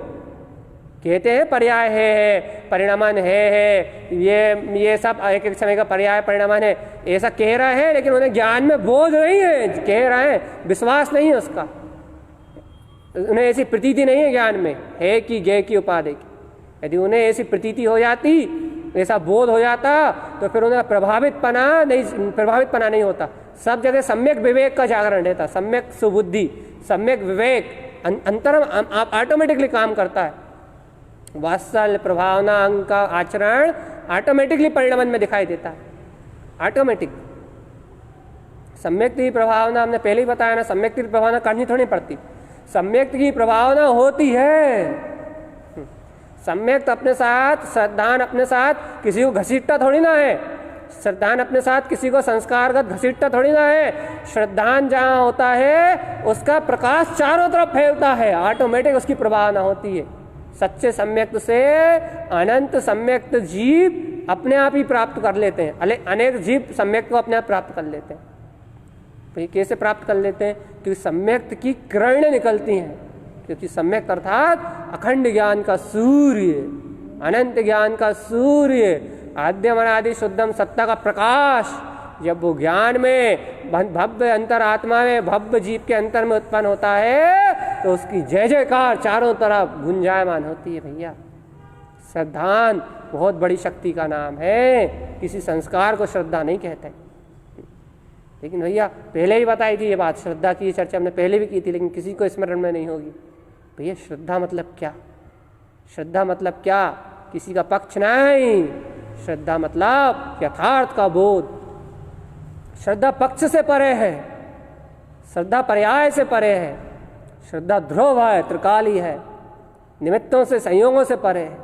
कहते हैं पर्याय है परिणामन है, ये सब एक एक समय का पर्याय परिणामन है, ऐसा कह रहा है, लेकिन उन्हें ज्ञान में बोध नहीं है, कह रहे हैं विश्वास नहीं है उसका, उन्हें ऐसी प्रतीति नहीं है ज्ञान में है कि ज्ञेय की उपादेय की। यदि उन्हें ऐसी प्रतीति हो जाती, ऐसा बोध हो जाता, तो फिर उन्हें प्रभावित पना नहीं होता। सब जगह सम्यक विवेक का जागरण रहता, सम्यक सुबुद्धि, सम्यक विवेक अंतरम ऑटोमेटिकली काम करता है। वात्सल्य प्रभावना अंग का आचरण ऑटोमेटिकली परिणामन में दिखाई देता है, ऑटोमेटिक। सम्यक की प्रभावना हमने पहले ही बताया ना, सम्यक की प्रभावना करनी थोड़ी पड़ती, सम्यक की प्रभावना होती है। सम्यक अपने साथ श्रद्धान अपने साथ किसी को घसीटता थोड़ी ना है, श्रद्धान अपने साथ किसी को संस्कारगत घसीटता थोड़ी ना है। श्रद्धान जहाँ होता है उसका प्रकाश चारों तरफ फैलता है, ऑटोमेटिक उसकी प्रभावना होती है। सच्चे सम्यक्त से अनंत सम्यक्त जीव अपने आप ही प्राप्त कर लेते हैं, अनेक जीव सम्यक्त को अपने आप प्राप्त कर लेते हैं। तो कैसे प्राप्त कर लेते हैं? क्योंकि सम्यक्त की किरणें निकलती हैं, क्योंकि सम्यक्त अर्थात अखंड ज्ञान का सूर्य, अनंत ज्ञान का सूर्य, आद्यम अनादि शुद्धम सत्ता का प्रकाश जब वो ज्ञान में भव्य अंतर आत्मा में भव्य जीव के अंतर में उत्पन्न होता है तो उसकी जय जयकार चारों तरफ गुंजायमान होती है। भैया श्रद्धान बहुत बड़ी शक्ति का नाम है, किसी संस्कार को श्रद्धा नहीं कहते। लेकिन भैया पहले ही बताई थी ये बात, श्रद्धा की चर्चा हमने पहले भी की थी, लेकिन किसी को स्मरण में नहीं होगी। भैया श्रद्धा मतलब क्या? श्रद्धा मतलब क्या? किसी का पक्ष नहीं, श्रद्धा मतलब यथार्थ का बोध, श्रद्धा पक्ष से परे है, श्रद्धा पर्याय से परे है, श्रद्धा ध्रुव है, त्रिकाली है, निमित्तों से संयोगों से परे है।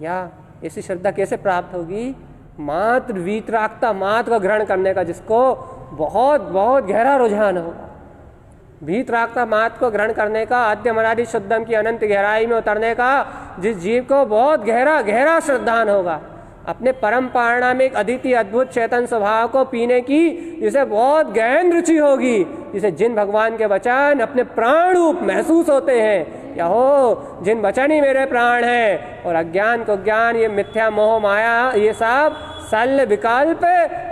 या ऐसी श्रद्धा कैसे प्राप्त होगी? मात्र वीतरागता मात्र का ग्रहण करने का, जिसको बहुत बहुत गहरा रुझान होगा। वीतरागता मात्र को ग्रहण करने का, आद्यम अनादि शुद्धम की अनंत गहराई में उतरने का जिस जीव को बहुत गहरा गहरा श्रद्धान होगा, अपने परम पारणामिक अद्वितीय अद्भुत चेतन स्वभाव को पीने की जिसे बहुत गहन रुचि होगी, जिसे जिन भगवान के वचन अपने प्राण रूप महसूस होते हैं, या हो जिन वचन ही मेरे प्राण हैं, और अज्ञान को ज्ञान, ये मिथ्या मोह माया ये सब शल्य विकल्प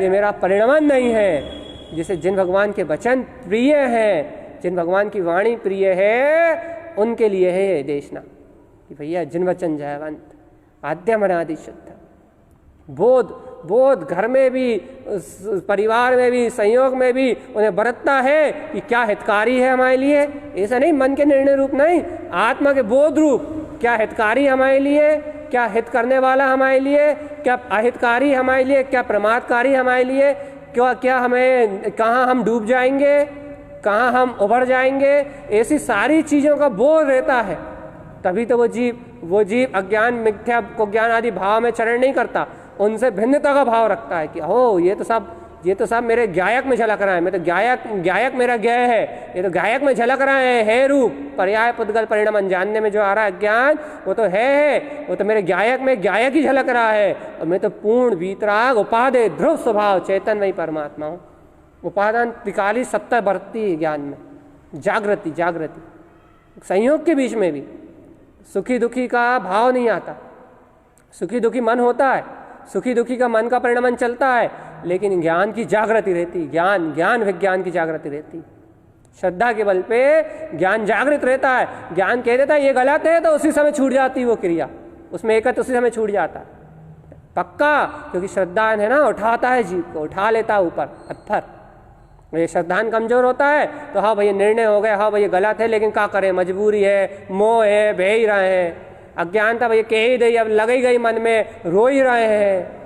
ये मेरा परिणमन नहीं है। जिसे जिन भगवान के वचन प्रिय हैं, जिन भगवान की वाणी प्रिय है, उनके लिए है ये देशना कि भैया जिन वचन जयवंत, आद्यम अनादि शुद्ध। बोध घर में भी, परिवार में भी, संयोग में भी उन्हें बरतता है कि क्या हितकारी है हमारे लिए। ऐसा नहीं मन के निर्णय रूप नहीं, आत्मा के बोध रूप, क्या हितकारी हमारे लिए, क्या हित करने वाला हमारे लिए, क्या अहितकारी हमारे लिए, क्या प्रमादकारी हमारे लिए, क्या हमें, कहाँ हम डूब जाएंगे, कहाँ हम उभर जाएंगे, ऐसी सारी चीज़ों का बोध रहता है। तभी तो वो जीव अज्ञान मिथ्या को ज्ञान आदि भाव में चरण नहीं करता, उनसे भिन्नता का भाव रखता है कि हो ये तो सब मेरे गायक में झलक रहा है, मैं तो गायक मेरा ज्ञेय है, ये तो गायक में झलक रहा है रूप, पर्याय पुद्गल परिणाम अनजानने में जो आ रहा है ज्ञान, वो तो है, वो तो मेरे गायक में गायक ही झलक रहा है, और मैं तो पूर्ण वीतराग उपादेय ध्रुव स्वभाव चेतनमयी परमात्मा हूँ। उपादान त्रिकाली सत्ता बरतती है ज्ञान में, जागृति संयोग के बीच में भी सुखी दुखी का भाव नहीं आता। सुखी दुखी मन होता है, सुखी दुखी का मन का परिणमन चलता है, लेकिन ज्ञान की जागृति रहती, ज्ञान विज्ञान की जागृति रहती। श्रद्धा के बल पे ज्ञान जागृत रहता है, ज्ञान कह देता है ये गलत है, तो उसी समय छूट जाती वो क्रिया, उसमें एकत्र उसी समय छूट जाता है पक्का, क्योंकि श्रद्धान है ना, उठाता है जीव को, उठा लेता है ऊपर पत्थर। ये श्रद्धान कमजोर होता है तो हाँ भैया निर्णय हो गया, हाँ भैया गलत है, लेकिन क्या करें, मजबूरी है, मोह है, बह ही रहे हैं, अज्ञानता भैया कह ही दई, अब लग ही गई मन में, रो ही रहे हैं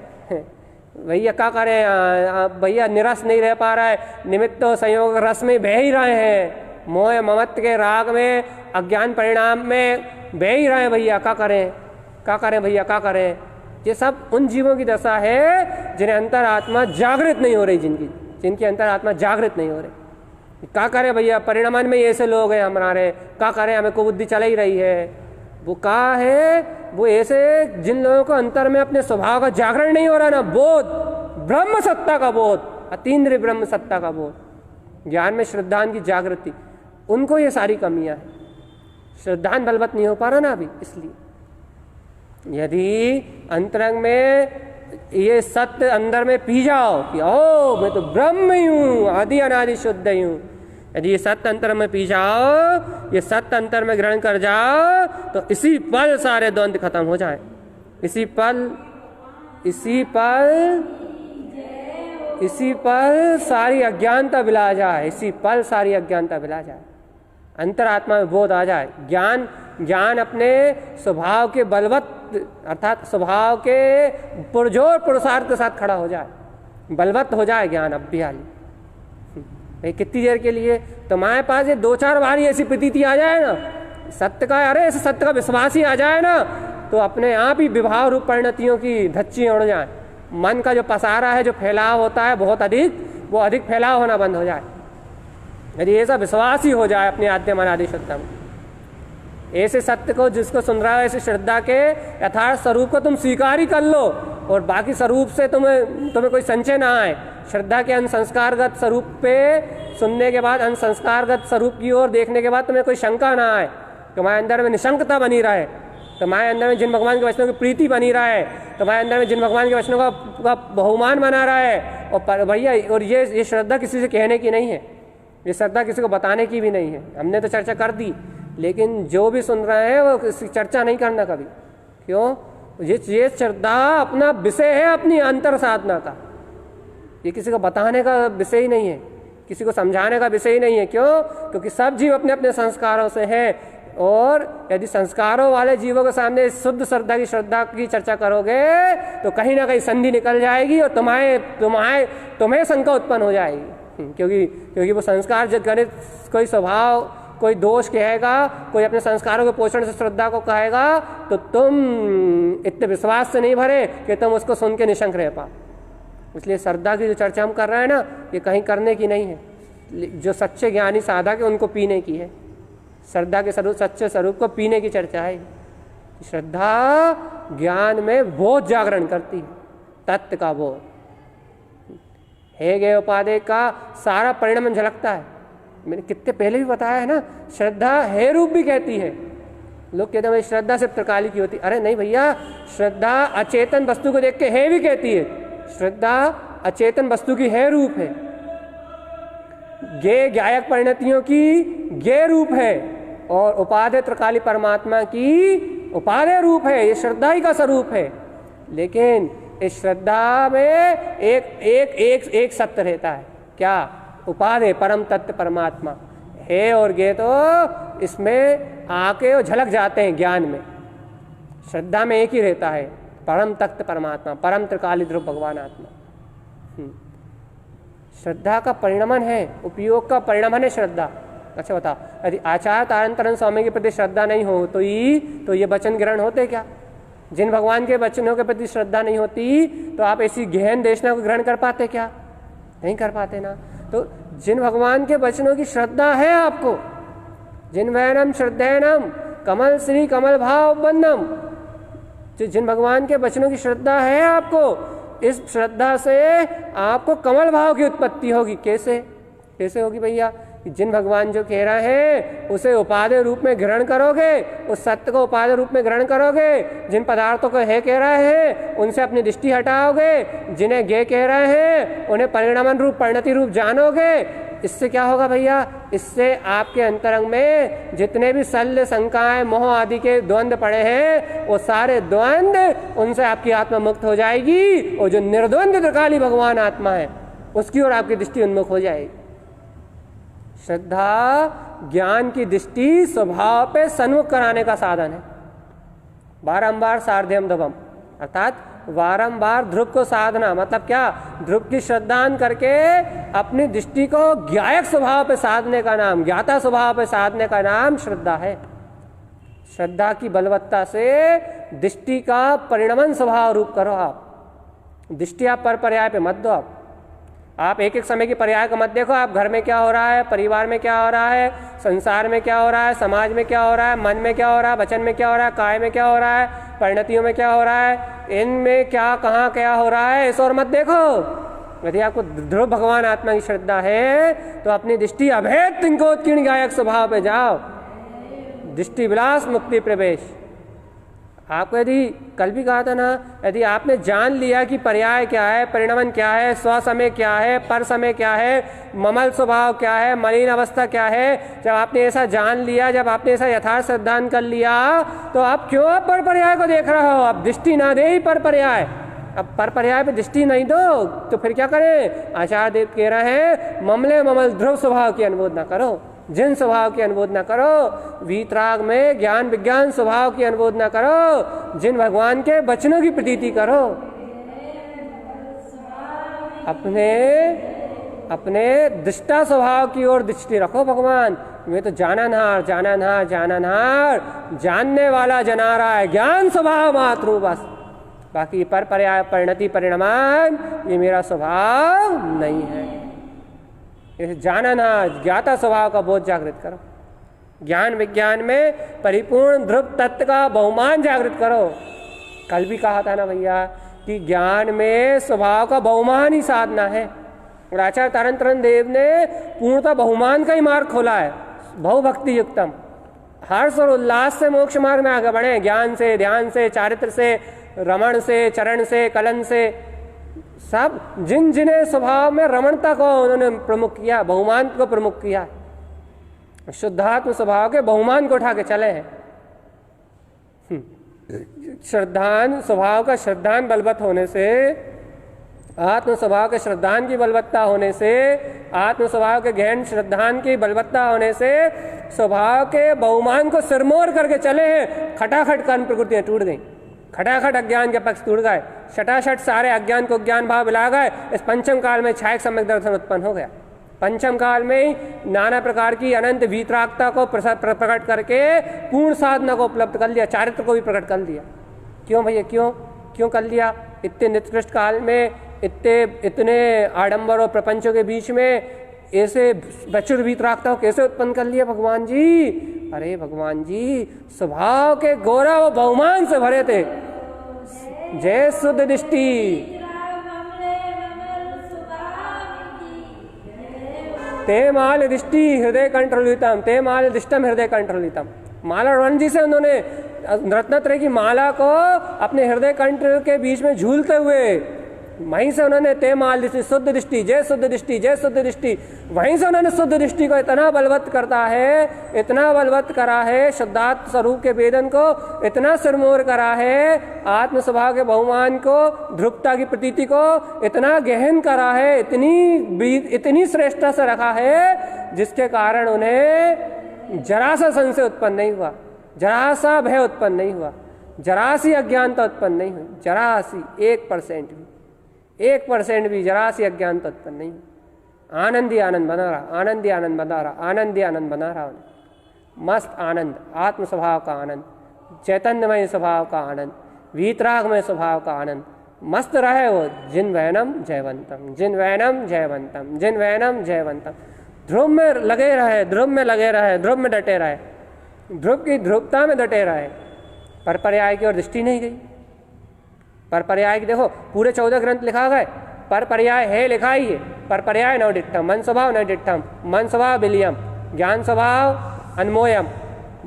भैया, क्या करें भैया, निरस नहीं रह पा रहा है, निमित्त संयोग रस में बह ही रहे हैं, मोह ममत्व के राग में, अज्ञान परिणाम में बह ही रहे हैं भैया, क्या करें भैया, क्या करें। ये सब उन जीवों की दशा है जिन्हें अंतरात्मा जागृत नहीं हो रही, जिनकी अंतरात्मा जागृत नहीं हो रही। क्या करें भैया, परिणमन में ऐसे लोग हैं हमारे, क्या करें, हमें को बुद्धि चल ही रही है। वो कहा है, वो ऐसे जिन लोगों को अंतर में अपने स्वभाव का जागरण नहीं हो रहा ना, बोध, ब्रह्म सत्ता का बोध, अतीन्द्रिय ब्रह्म सत्ता का बोध, ज्ञान में श्रद्धान की जागृति, उनको ये सारी कमियां हैं। श्रद्धान बलवत नहीं हो पा रहा ना अभी, इसलिए यदि अंतरंग में ये सत्य अंदर में पी जाओ कि ओ मैं तो ब्रह्म ही हूँ, आदि अनादि शुद्ध ही हूँ, यदि ये सत्य अंतर में पी जाओ, ये सत्य अंतर में ग्रहण कर जाओ, तो इसी पल सारे द्वंद्व खत्म हो जाए, इसी पल सारी अज्ञानता विला जाए, इसी पल सारी अज्ञानता विला जाए, अंतरात्मा में बोध आ जाए, ज्ञान अपने स्वभाव के बलवत अर्थात स्वभाव के पुरजोर पुरुषार्थ के साथ खड़ा हो जाए, बलवत हो जाए ज्ञान। अब भी हाली कितनी देर के लिए तुम्हारे पास ये 2-4 बार ऐसी प्रतीति आ जाए ना सत्य का, अरे ऐसे सत्य का विश्वास ही आ जाए ना, तो अपने आप ही विभाव रूप परिणतियों की धच्ची उड़ जाए, मन का जो पसारा है, जो फैलाव होता है बहुत अधिक, वो अधिक फैलाव होना बंद हो जाए। यदि ऐसा विश्वास ही हो जाए अपने आद्यम अनादि शुद्धम, ऐसे सत्य को जिसको सुन रहा है, ऐसे श्रद्धा के यथार्थ स्वरूप को तुम स्वीकार ही कर लो, और बाकी स्वरूप से तुम्हें कोई संचय ना आए। श्रद्धा के अनुसंस्कारगत स्वरूप पे सुनने के बाद, अनुसंस्कारगत स्वरूप की ओर देखने के बाद तुम्हें कोई शंका ना आए, तुम्हारे अंदर में निशंकता बनी रहे, तुम्हारे अंदर में जिन भगवान के वचनों की प्रीति बनी रहा है, तुम्हारे अंदर में जिन भगवान के वचनों का बहुमान बना रहा है। और भैया, और ये श्रद्धा किसी से कहने की नहीं है, ये श्रद्धा किसी को बताने की भी नहीं है। हमने तो चर्चा कर दी, लेकिन जो भी सुन रहे हैं वो चर्चा नहीं करना कभी। क्यों? ये श्रद्धा अपना विषय है, अपनी अंतर साधना का, ये किसी को बताने का विषय ही नहीं है, किसी को समझाने का विषय ही नहीं है। क्यों? क्योंकि सब जीव अपने अपने संस्कारों से हैं, और यदि संस्कारों वाले जीवों के सामने शुद्ध श्रद्धा की चर्चा करोगे तो कहीं ना कहीं संधि निकल जाएगी और तुम्हें शंका उत्पन्न हो जाएगी, क्योंकि वो संस्कार जब गणित कोई स्वभाव कोई दोष कहेगा, कोई अपने संस्कारों के पोषण से श्रद्धा को कहेगा, तो तुम इतने विश्वास से नहीं भरे कि तुम उसको सुन के निशंक रह पाओ। इसलिए श्रद्धा की जो चर्चा हम कर रहे हैं ना, ये कहीं करने की नहीं है, जो सच्चे ज्ञानी साधक है उनको पीने की है। श्रद्धा के स्वरूप, सच्चे स्वरूप को पीने की चर्चा है। श्रद्धा ज्ञान में बोध जागरण करती है, तत्व का बोध। हे गे उपादेय का सारा परिणाम झलकता है। मैंने कितने पहले भी बताया है ना, श्रद्धा हे रूप भी कहती है। लोग कहते हैं भाई श्रद्धा सिर्फ त्रिकाली की होती, अरे नहीं भैया, श्रद्धा अचेतन वस्तु को देख के हे भी कहती है। श्रद्धा अचेतन वस्तु की है रूप है, गे ज्ञायक परिणतियों की गे रूप है, और उपादेय त्रिकाली परमात्मा की उपादेय रूप है। ये श्रद्धा ही का स्वरूप है। लेकिन इस श्रद्धा में एक सत्य रहता है, क्या? उपादेय परम तत्व परमात्मा है, और गे तो इसमें आके और झलक जाते हैं ज्ञान में। श्रद्धा में एक ही रहता है, परम तत्व परमात्मा, परम त्रिकाली ध्रुव भगवान आत्मा। श्रद्धा का परिणमन है, उपयोग का परिणमन है श्रद्धा। अच्छा बताओ, यदि आचार्य तारन स्वामी के प्रति श्रद्धा नहीं हो तो ये वचन ग्रहण होते क्या? जिन भगवान के वचनों के प्रति श्रद्धा नहीं होती तो आप ऐसी गहन देशना को ग्रहण कर पाते क्या? नहीं कर पाते ना। तो जिन भगवान के वचनों की श्रद्धा है आपको, जिन वैनम श्रद्धेनम कमल श्री कमल भाव बंदम, जिन भगवान के वचनों की श्रद्धा है आपको, इस श्रद्धा से आपको कमल भाव की उत्पत्ति होगी। कैसे होगी भैया? जिन भगवान जो कह रहे हैं उसे उपादेय रूप में ग्रहण करोगे, उस सत्य को उपादेय रूप में ग्रहण करोगे। जिन पदार्थों को है कह रहे हैं उनसे अपनी दृष्टि हटाओगे, जिन्हें गे कह रहे हैं उन्हें परिणामन रूप परिणति रूप जानोगे। इससे क्या होगा भैया? इससे आपके अंतरंग में जितने भी शल्य शंकाएं मोह आदि के द्वंद्व पड़े हैं, वो सारे द्वंद्व, उनसे आपकी आत्मा मुक्त हो जाएगी, और जो निर्द्वंद त्रिकाली भगवान आत्मा है उसकी ओर आपकी दृष्टि उन्मुख हो जाएगी। श्रद्धा ज्ञान की दृष्टि स्वभाव पे सन्मुख कराने का साधन है। बारंबार सार्ध्यम ध्रुवम, अर्थात बारंबार ध्रुव को साधना। मतलब क्या? ध्रुव की श्रद्धान करके अपनी दृष्टि को ज्ञायक स्वभाव पे साधने का नाम, ज्ञाता स्वभाव पे साधने का नाम श्रद्धा है। श्रद्धा की बलवत्ता से दृष्टि का परिणमन स्वभाव रूप करो। आप दृष्टि आप पर पर्याय पे मत दो। आप एक एक समय की पर्याय को मत देखो। आप घर में क्या हो रहा है, परिवार में क्या हो रहा है, संसार में क्या हो रहा है, समाज में क्या हो रहा है, मन में क्या हो रहा है, वचन में क्या हो रहा है, काय में क्या हो रहा है, परिणतियों में क्या हो रहा है, इनमें क्या कहाँ क्या हो रहा है, इस और मत देखो। यदि आपको ध्रुव भगवान आत्मा की श्रद्धा है तो अपनी दृष्टि अभेद तिंकोत्कीर्ण गायक स्वभाव पे जाओ। दृष्टि विलास मुक्ति प्रवेश। आपको यदि कल भी कहा था ना, यदि आपने जान लिया कि पर्याय क्या है, परिणमन क्या है, स्व समय क्या है, पर समय क्या है, ममल स्वभाव क्या है, मलिन अवस्था क्या है, जब आपने ऐसा जान लिया, जब आपने ऐसा यथार्थ सिद्धांत कर लिया, तो आप क्यों पर पर्याय को देख रहे हो? आप दृष्टि ना दे ही पर पर्याय। अब पर पर्याय पे दृष्टि नहीं दो तो फिर क्या करें? आचार्य देव कह रहे हैं ममले ममल ध्रुव स्वभाव की अनुमोदना करो, जिन स्वभाव की अनुमोदना करो। वीतराग में ज्ञान विज्ञान स्वभाव की अनुमोदना करो, जिन भगवान के वचनों की प्रतीति करो। अपने दृष्टा स्वभाव की ओर दृष्टि रखो। भगवान मैं तो जाननहार जानने वाला जना रहा है, ज्ञान स्वभाव मात्र बस, बाकी पर पर्याय परिणति परिणाम ये मेरा स्वभाव नहीं है। जाननहार ज्ञाता स्वभाव का बोध जागृत करो। ज्ञान विज्ञान में परिपूर्ण ध्रुव तत्व का बहुमान जागृत करो। कल भी कहा था ना भैया कि ज्ञान में स्वभाव का बहुमान ही साधना है, और आचार्य तारन देव ने पूर्णतः बहुमान का ही मार्ग खोला है। बहुभक्ति युक्तम, हर्ष और उल्लास से मोक्ष मार्ग में आगे बढ़े। ज्ञान से, ध्यान से, चारित्र से, रमण से, चरण से, कलन से, सब जिन जिन्हें स्वभाव में रमणता को उन्होंने प्रमुख किया, बहुमान को प्रमुख किया, शुद्धात्म स्वभाव के बहुमान को उठा के चले हैं। श्रद्धान स्वभाव का श्रद्धान बलवत होने से आत्म स्वभाव के श्रद्धान की बलवत्ता होने से, आत्म स्वभाव के गहन श्रद्धान की बलवत्ता होने से स्वभाव के बहुमान को सिरमौर करके चले हैं। खटाखट कर्म प्रकृतियां टूट गई, खटाखट अज्ञान के पक्ष टूट गए, शटाशट सारे अज्ञान को ज्ञान भाव मिला गए। इस पंचम काल में छायक सम्यक दर्शन उत्पन्न हो गया। पंचम काल में ही नाना प्रकार की अनंत वीतरागता को प्रकट करके पूर्ण साधना को उपलब्ध कर लिया, चारित्र को भी प्रकट कर लिया। क्यों भैया, क्यों क्यों कर लिया? इतने निकृष्ट काल में, इतने आडंबर और प्रपंचों के बीच में ऐसे प्रचुर वीतरागता को कैसे उत्पन्न कर लिया भगवान जी? अरे भगवान जी स्वभाव के गौरव व बहुमान से भरे थे। जय शुद्ध दृष्टि ते माल दृष्टि हृदय कंट्रोलितम, ते माल दृष्टम हृदय कंट्रोलितम। माला रमन जी से उन्होंने रत्नत्रय की माला को अपने हृदय कंठ के बीच में झूलते हुए वहीं से उन्होंने ते माल दृष्टि, शुद्ध दृष्टि, जय शुद्ध दृष्टि, जय शुद्ध दृष्टि, वहीं से उन्होंने शुद्ध दृष्टि को इतना बलवत्त करता है, इतना बलवत्त करा है, शुद्धात्म स्वरूप के वेदन को इतना सिरमौर करा है, आत्म स्वभाव के बहुमान को, ध्रुवता की प्रतीति को इतना गहन करा है, इतनी श्रेष्ठता से रखा है, जिसके कारण उन्हें जरा सा संशय उत्पन्न नहीं हुआ, जरा सा भय उत्पन्न नहीं हुआ, जरा सी अज्ञानता उत्पन्न नहीं हुई, जरा सी 1% भी, 1% भी जरा सी अज्ञानता उत्पन्न नहीं हुई। आनंद ही आनंद बना रहा, आनंद ही आनंद बना रहा, आनंद ही आनंद बना रहा उन्हें। मस्त आनंद, आत्म स्वभाव का आनंद, चैतन्यमय स्वभाव का आनंद, वीतरागमय स्वभाव का आनंद, मस्त रहे वो। जिन वैनम जयवंतम, जिन वैनम जयवंतम, जिन वैनम जयवंतम। ध्रुव में लगे रहे, ध्रुव में लगे रहे, ध्रुव में डटे रहे, ध्रुव की ध्रुवता में डटे रहे। पर पर्याय की ओर दृष्टि नहीं गई। पर पर्याय की देखो पूरे 14 ग्रंथ लिखा गए, पर पर्याय है लिखा ही है। पर पर्याय नव डिट्ठम, मन स्वभाव नव डिट्ठम, मन स्वभाव बिलियम, ज्ञान स्वभाव अन्मोयम,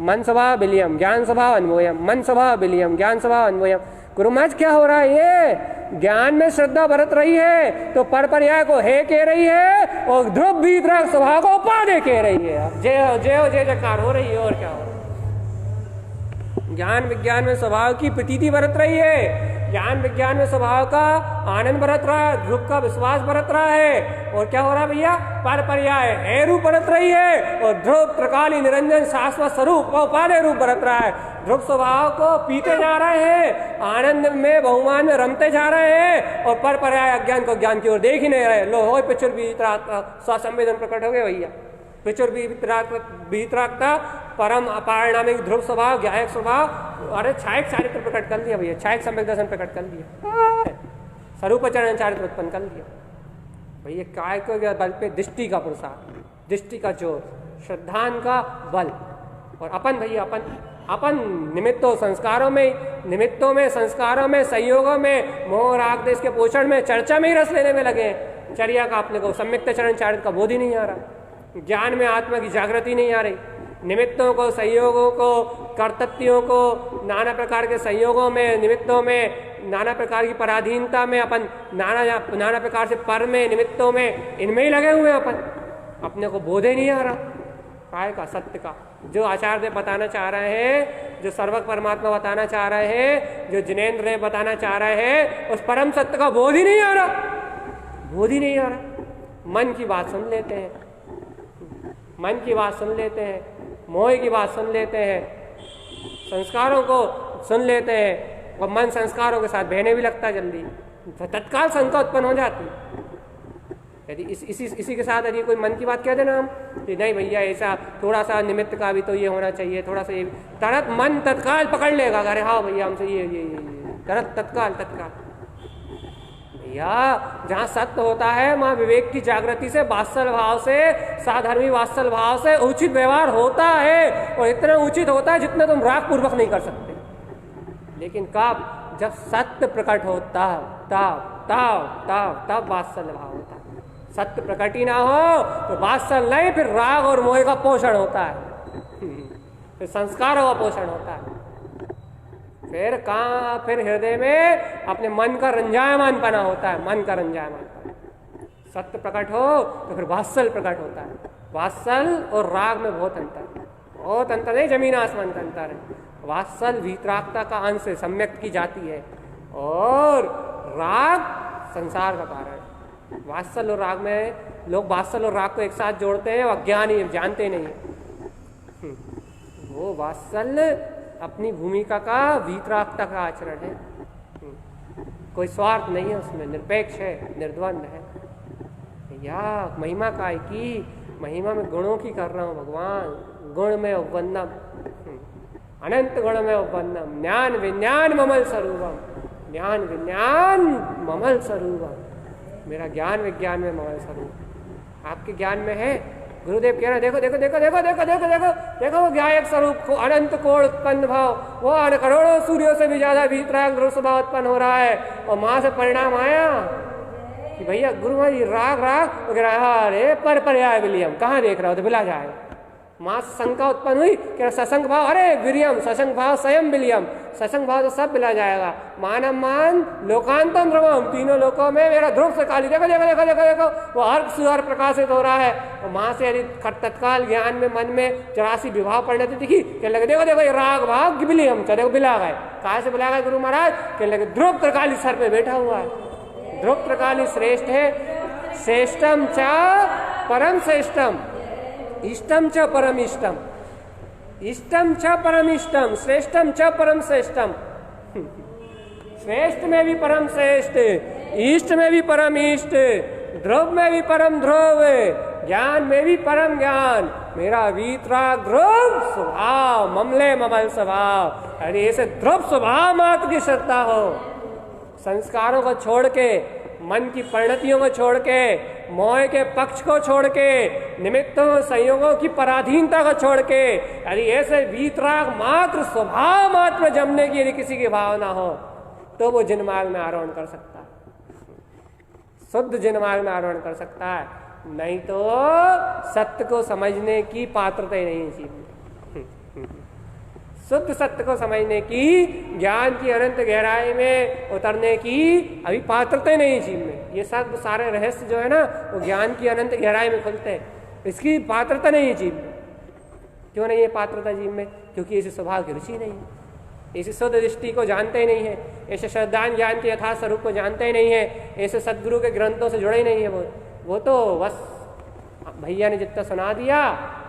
मन स्वभाव बिलियम, ज्ञान स्वभाव अन्मोयम, मन स्वभाव बिलियम, ज्ञान स्वभाव अन्मोयम। गुरु महाराज क्या हो रहा है? ये ज्ञान में श्रद्धा बरत रही है तो पर पर्याय को है कह रही है, और ध्रुव वीतराग स्वभाव को उपाधि कह रही है। जय जय जयकार हो रही है। और क्या हो रहा है? ज्ञान विज्ञान में स्वभाव की प्रतीति बरत रही है, ज्ञान विज्ञान में स्वभाव का आनंद बरत रहा है, ध्रुव का विश्वास बरत रहा है। और क्या हो रहा है भैया? पर पर्याय है रूप बरत रही है, और ध्रुव त्रिकाली निरंजन शाश्वत स्वरूप व उपादेय रूप बरत रहा है। ध्रुव स्वभाव को पीते जा रहे हैं, आनंद में बहुमान में रमते जा रहे हैं, और पर पर्याय अज्ञान को ज्ञान की ओर देख ही नहीं रहे। लो हो पिछुर स्वसंवेदन प्रकट हो गए भैया। पिछुर वीतरागता, परम अपारणामिक ध्रुव स्वभाव, ज्ञायक स्वभाव, अरे छायक चारित्र प्रकट कर दिया भैया, छायक सम्यक दर्शन प्रकट कर दिया, स्वरूप चरण चारित्र उत्पन्न कर दिया भैया। काय को बल पे दृष्टि का पुरुषार्थ, दृष्टि का जोर, श्रद्धान का बल। और अपन भैया अपन निमित्तों संस्कारों में संस्कारों में संयोगों में मोह राग देश के पोषण में चर्चा में ही रस लेने में लगे हैं। चर्या का अपने को सम्यक चरण चारित्र का बोध ही नहीं आ रहा, ज्ञान में आत्मा की जागृति नहीं आ रही। निमित्तों को, संयोगों को, कर्तव्यों को, नाना प्रकार के संयोगों में, निमित्तों में, नाना प्रकार की पराधीनता में अपन नाना प्रकार से पर में, निमित्तों में, इनमें ही लगे हुए अपन, अपने को बोध ही नहीं आ रहा काय का, सत्य का। जो आचार्य देव बताना चाह रहे हैं, जो सर्वक परमात्मा बताना चाह रहे हैं, जो जिनेन्द्र देव बताना चाह रहे हैं, उस परम सत्य का बोध ही नहीं आ रहा, बोध ही नहीं आ रहा। मन की बात सुन लेते हैं, मन की बात सुन लेते हैं, मोह की बात सुन लेते हैं, संस्कारों को सुन लेते हैं, और मन संस्कारों के साथ बहने भी लगता जल्दी, तत्काल शंका उत्पन्न हो जाती। यदि इसी के साथ यदि कोई मन की बात कह देना हम कि नहीं भैया ऐसा थोड़ा सा निमित्त का भी तो ये होना चाहिए, थोड़ा सा ये, तरत मन तत्काल पकड़ लेगा, अरे हाँ भैया हमसे ये तरत तत्काल भैया। जहाँ सत्य होता है वहाँ विवेक की जागृति से, वात्सल भाव से, साधर्मी वात्सल भाव से उचित व्यवहार होता है, और इतना उचित होता है जितना तुम राग पूर्वक नहीं कर सकते। लेकिन कब? जब सत्य प्रकट होता तब वात्सल भाव होता है। सत्य प्रकट ही ना हो तो वात्सल नहीं, फिर राग और मोह का पोषण होता है, फिर संस्कारों का पोषण होता है। फिर हृदय में अपने मन का रंजायमान पना होता है, मन का रंजायमान पना। सत्य प्रकट हो तो फिर वात्सल प्रकट होता है। वात्सल और राग में बहुत अंतर है, जमीन आसमान का अंतर है। वात्सल वीतरागता का अंश है, सम्यक की जाती है, और राग संसार का कारण है। वात्सल्य और राग में लोग वात्सल्य और राग को एक साथ जोड़ते हैं और अज्ञानी जानते नहीं है। वो वात्सल्य अपनी भूमिका का वीतरागता का आचरण है। कोई स्वार्थ नहीं है उसमें, निरपेक्ष है, निर्द्वंद है। या महिमा काय की, महिमा में गुणों की कर रहा हूँ भगवान, गुण में उपवन्नम, अनंत गुण में उपवन्नम, ज्ञान विज्ञान ममल स्वरूपम, ज्ञान विज्ञान ममल स्वरूपम, मेरा ज्ञान विज्ञान में ममल स्वरूप आपके ज्ञान में है। गुरुदेव कह रहे हैं देखो देखो देखो देखो देखो देखो देखो देखो वो ज्ञायक स्वरूप को अनंत कोण उत्पन्न भाव, वो करोड़ों सूर्यों से भी ज्यादा भीतराग ध्रुव स्वभाव उत्पन्न हो रहा है। और माँ से परिणाम आया कि भैया गुरु महाराज जी राग राग वगैरह, अरे पर पर्याय विलियम कहाँ देख रहा हो तो बिला जाएगा। माँ से शंका उत्पन्न हुई कि सशंक भाव, अरे विरियम सशंक भाव स्वयं विलियम, सशंक भाव तो सब बिला जाएगा। मानम मान लोकांतम ध्रुवम, तीनों लोकों में मेरा ध्रुव से काली, देखो देखो देखो देखो देखो वो हर सुहर प्रकाशित हो रहा है। और माँ से यदि तत्काल ज्ञान में मन में 84 विभाव परिणति दिखी, कहने लगे देखो देखो ये राग भाव विलियम, देखो बिला गए। कहा से बिला गए गुरु महाराज? कहने लगे ध्रुव त्रिकाली सर पे बैठा हुआ है। ध्रुव त्रिकाली श्रेष्ठ है, श्रेष्ठम च परम श्रेष्ठम, इष्टम च परम इष्टम, इष्टम च परम इष्टम, श्रेष्ठम च परम श्रेष्ठम। श्रेष्ठ में भी परम श्रेष्ठ, इष्ट में भी परम इष्ट, ध्रुव में भी परम ध्रुव, ज्ञान में भी परम ज्ञान, मेरा वीतराग ध्रुव स्वभाव, ममले ममल स्वभाव। अरे ऐसे ध्रुव स्वभाव मात्र की श्रद्धा हो, संस्कारों को छोड़ के, मन की परिणतियों को छोड़ के, मोह के पक्ष को छोड़ के, निमित्तों संयोगों की पराधीनता को छोड़ के, यदि ऐसे वीतराग मात्र स्वभाव मात्र में जमने की यदि किसी की भावना हो तो वो जिनमार्ग में आरोहण कर सकता है, शुद्ध जिनमार्ग में आरोहण कर सकता है। नहीं तो सत्य को समझने की पात्रता ही नहीं है। शुद्ध सत्य को समझने की, ज्ञान की अनंत गहराई में उतरने की अभी पात्रता नहीं जीव में। ये सब सारे रहस्य जो है ना वो ज्ञान की अनंत गहराई में खुलते हैं, इसकी पात्रता नहीं है जीव में। क्यों नहीं है पात्रता जीव में? क्योंकि इस स्वभाव की रुचि नहीं है, इस शुद्ध दृष्टि को जानते ही नहीं है, ऐसे श्रद्धान ज्ञान के यथार्थ स्वरूप को जानते ही नहीं है, ऐसे सदगुरु के ग्रंथों से जुड़े ही नहीं है। वो तो बस भैया ने जितना सुना दिया,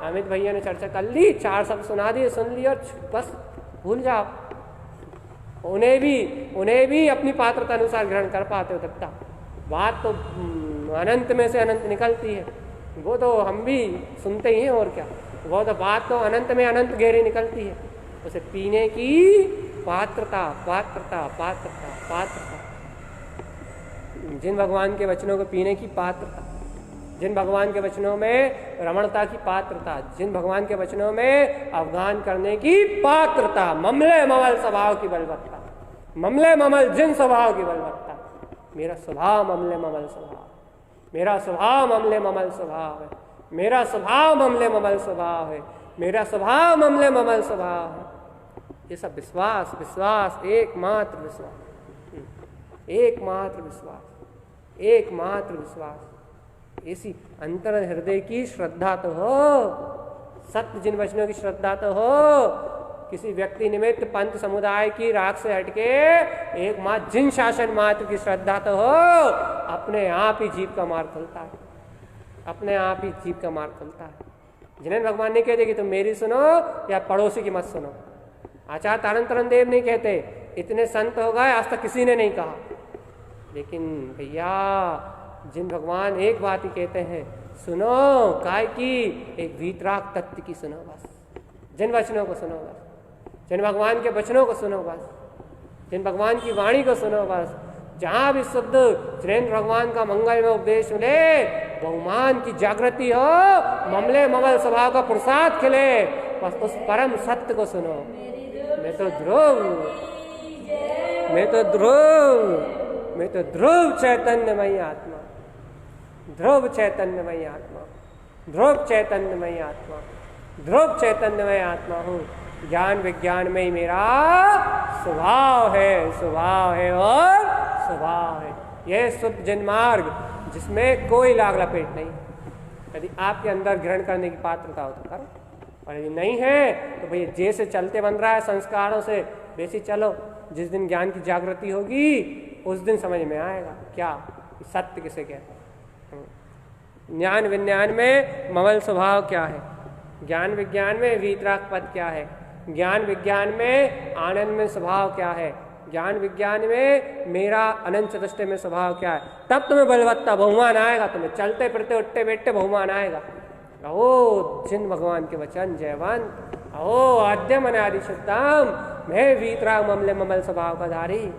अमित भैया ने चर्चा कर ली, 4 शब्द सुना दिए, सुन लिया और बस भूल जाओ। उन्हें भी अपनी पात्रता अनुसार ग्रहण कर पाते हो तब तक। बात तो अनंत में से अनंत निकलती है, वो तो हम भी सुनते ही हैं और क्या। वो तो बात तो अनंत में अनंत गहरी निकलती है। उसे पीने की पात्रता पात्रता पात्रता पात्रता, जिन भगवान के वचनों को पीने की पात्रता, जिन भगवान के वचनों में रमणता की पात्रता, जिन भगवान के वचनों में अवगान करने की पात्रता, ममले ममल स्वभाव की बलवत्ता, ममले ममल जिन स्वभाव की बलवत्ता। मेरा स्वभाव ममले ममल स्वभाव, मेरा स्वभाव ममले ममल स्वभाव है, मेरा स्वभाव ममले ममल स्वभाव है, मेरा स्वभाव ममले ममल स्वभाव है। ये सब विश्वास, विश्वास, एकमात्र विश्वास, एकमात्र विश्वास, एकमात्र विश्वास। ऐसी अंतर हृदय की श्रद्धा तो हो, सत्य जिन वचनों की श्रद्धा तो हो। किसी व्यक्ति निमित्त पंथ समुदाय की राख से हटके एकमात्र जिन शासन मात्र की श्रद्धा तो हो, अपने आप ही जीव का मार्ग खुलता है, अपने आप ही जीव का मार्ग खुलता है। जिन्हें भगवान ने कहते कि तुम मेरी सुनो या पड़ोसी की मत सुनो। आचार्य तारण देव नहीं कहते, इतने संत हो गए आज तक किसी ने नहीं कहा। लेकिन भैया जिन भगवान एक बात ही कहते हैं, सुनो काय की, एक वीतराग तत्व की सुनो बस। जिन वचनों को सुनो बस, जिन भगवान के वचनों को सुनो बस, जिन भगवान की वाणी को सुनो बस। जहां भी शुद्ध जिनेन्द्र भगवान का मंगल में उपदेश मिले, बहुमान की जागृति हो, ममले ममल स्वभाव का प्रसाद खिले, बस उस परम सत्य को सुनो। मैं तो ध्रुव, मैं तो ध्रुव, मैं तो ध्रुव चैतन्यमयी आत्मा, ध्रुव चैतन्यमयी आत्मा, ध्रुव चैतन्यमयी आत्मा, ध्रुव चैतन्यमय आत्मा हूँ। ज्ञान विज्ञान में ही मेरा स्वभाव है, स्वभाव है और स्वभाव है। यह शुद्ध जनमार्ग जिसमें कोई लाग लपेट नहीं। यदि आपके अंदर ग्रहण करने की पात्रता हो तो करो, और यदि नहीं है तो भैया जैसे चलते बन रहा है संस्कारों से वैसे चलो। जिस दिन ज्ञान की जागृति होगी उस दिन समझ में आएगा क्या सत्य किसे कहते हैं। ज्ञान विज्ञान में ममल स्वभाव क्या है, ज्ञान विज्ञान में वीतराग पद क्या है, ज्ञान विज्ञान में आनंद में स्वभाव क्या है, ज्ञान विज्ञान में मेरा अनंत चतुष्टय में स्वभाव क्या है। तब तुम्हें बलवत्ता बहुमान आएगा, तुम्हें चलते फिरते उठते बैठते बहुमान आएगा। अहो जिन भगवान के वचन जयवंत, अहो आद्य मन आदि शुद्धाम, मैं वीतराग ममले ममल स्वभाव का धारी।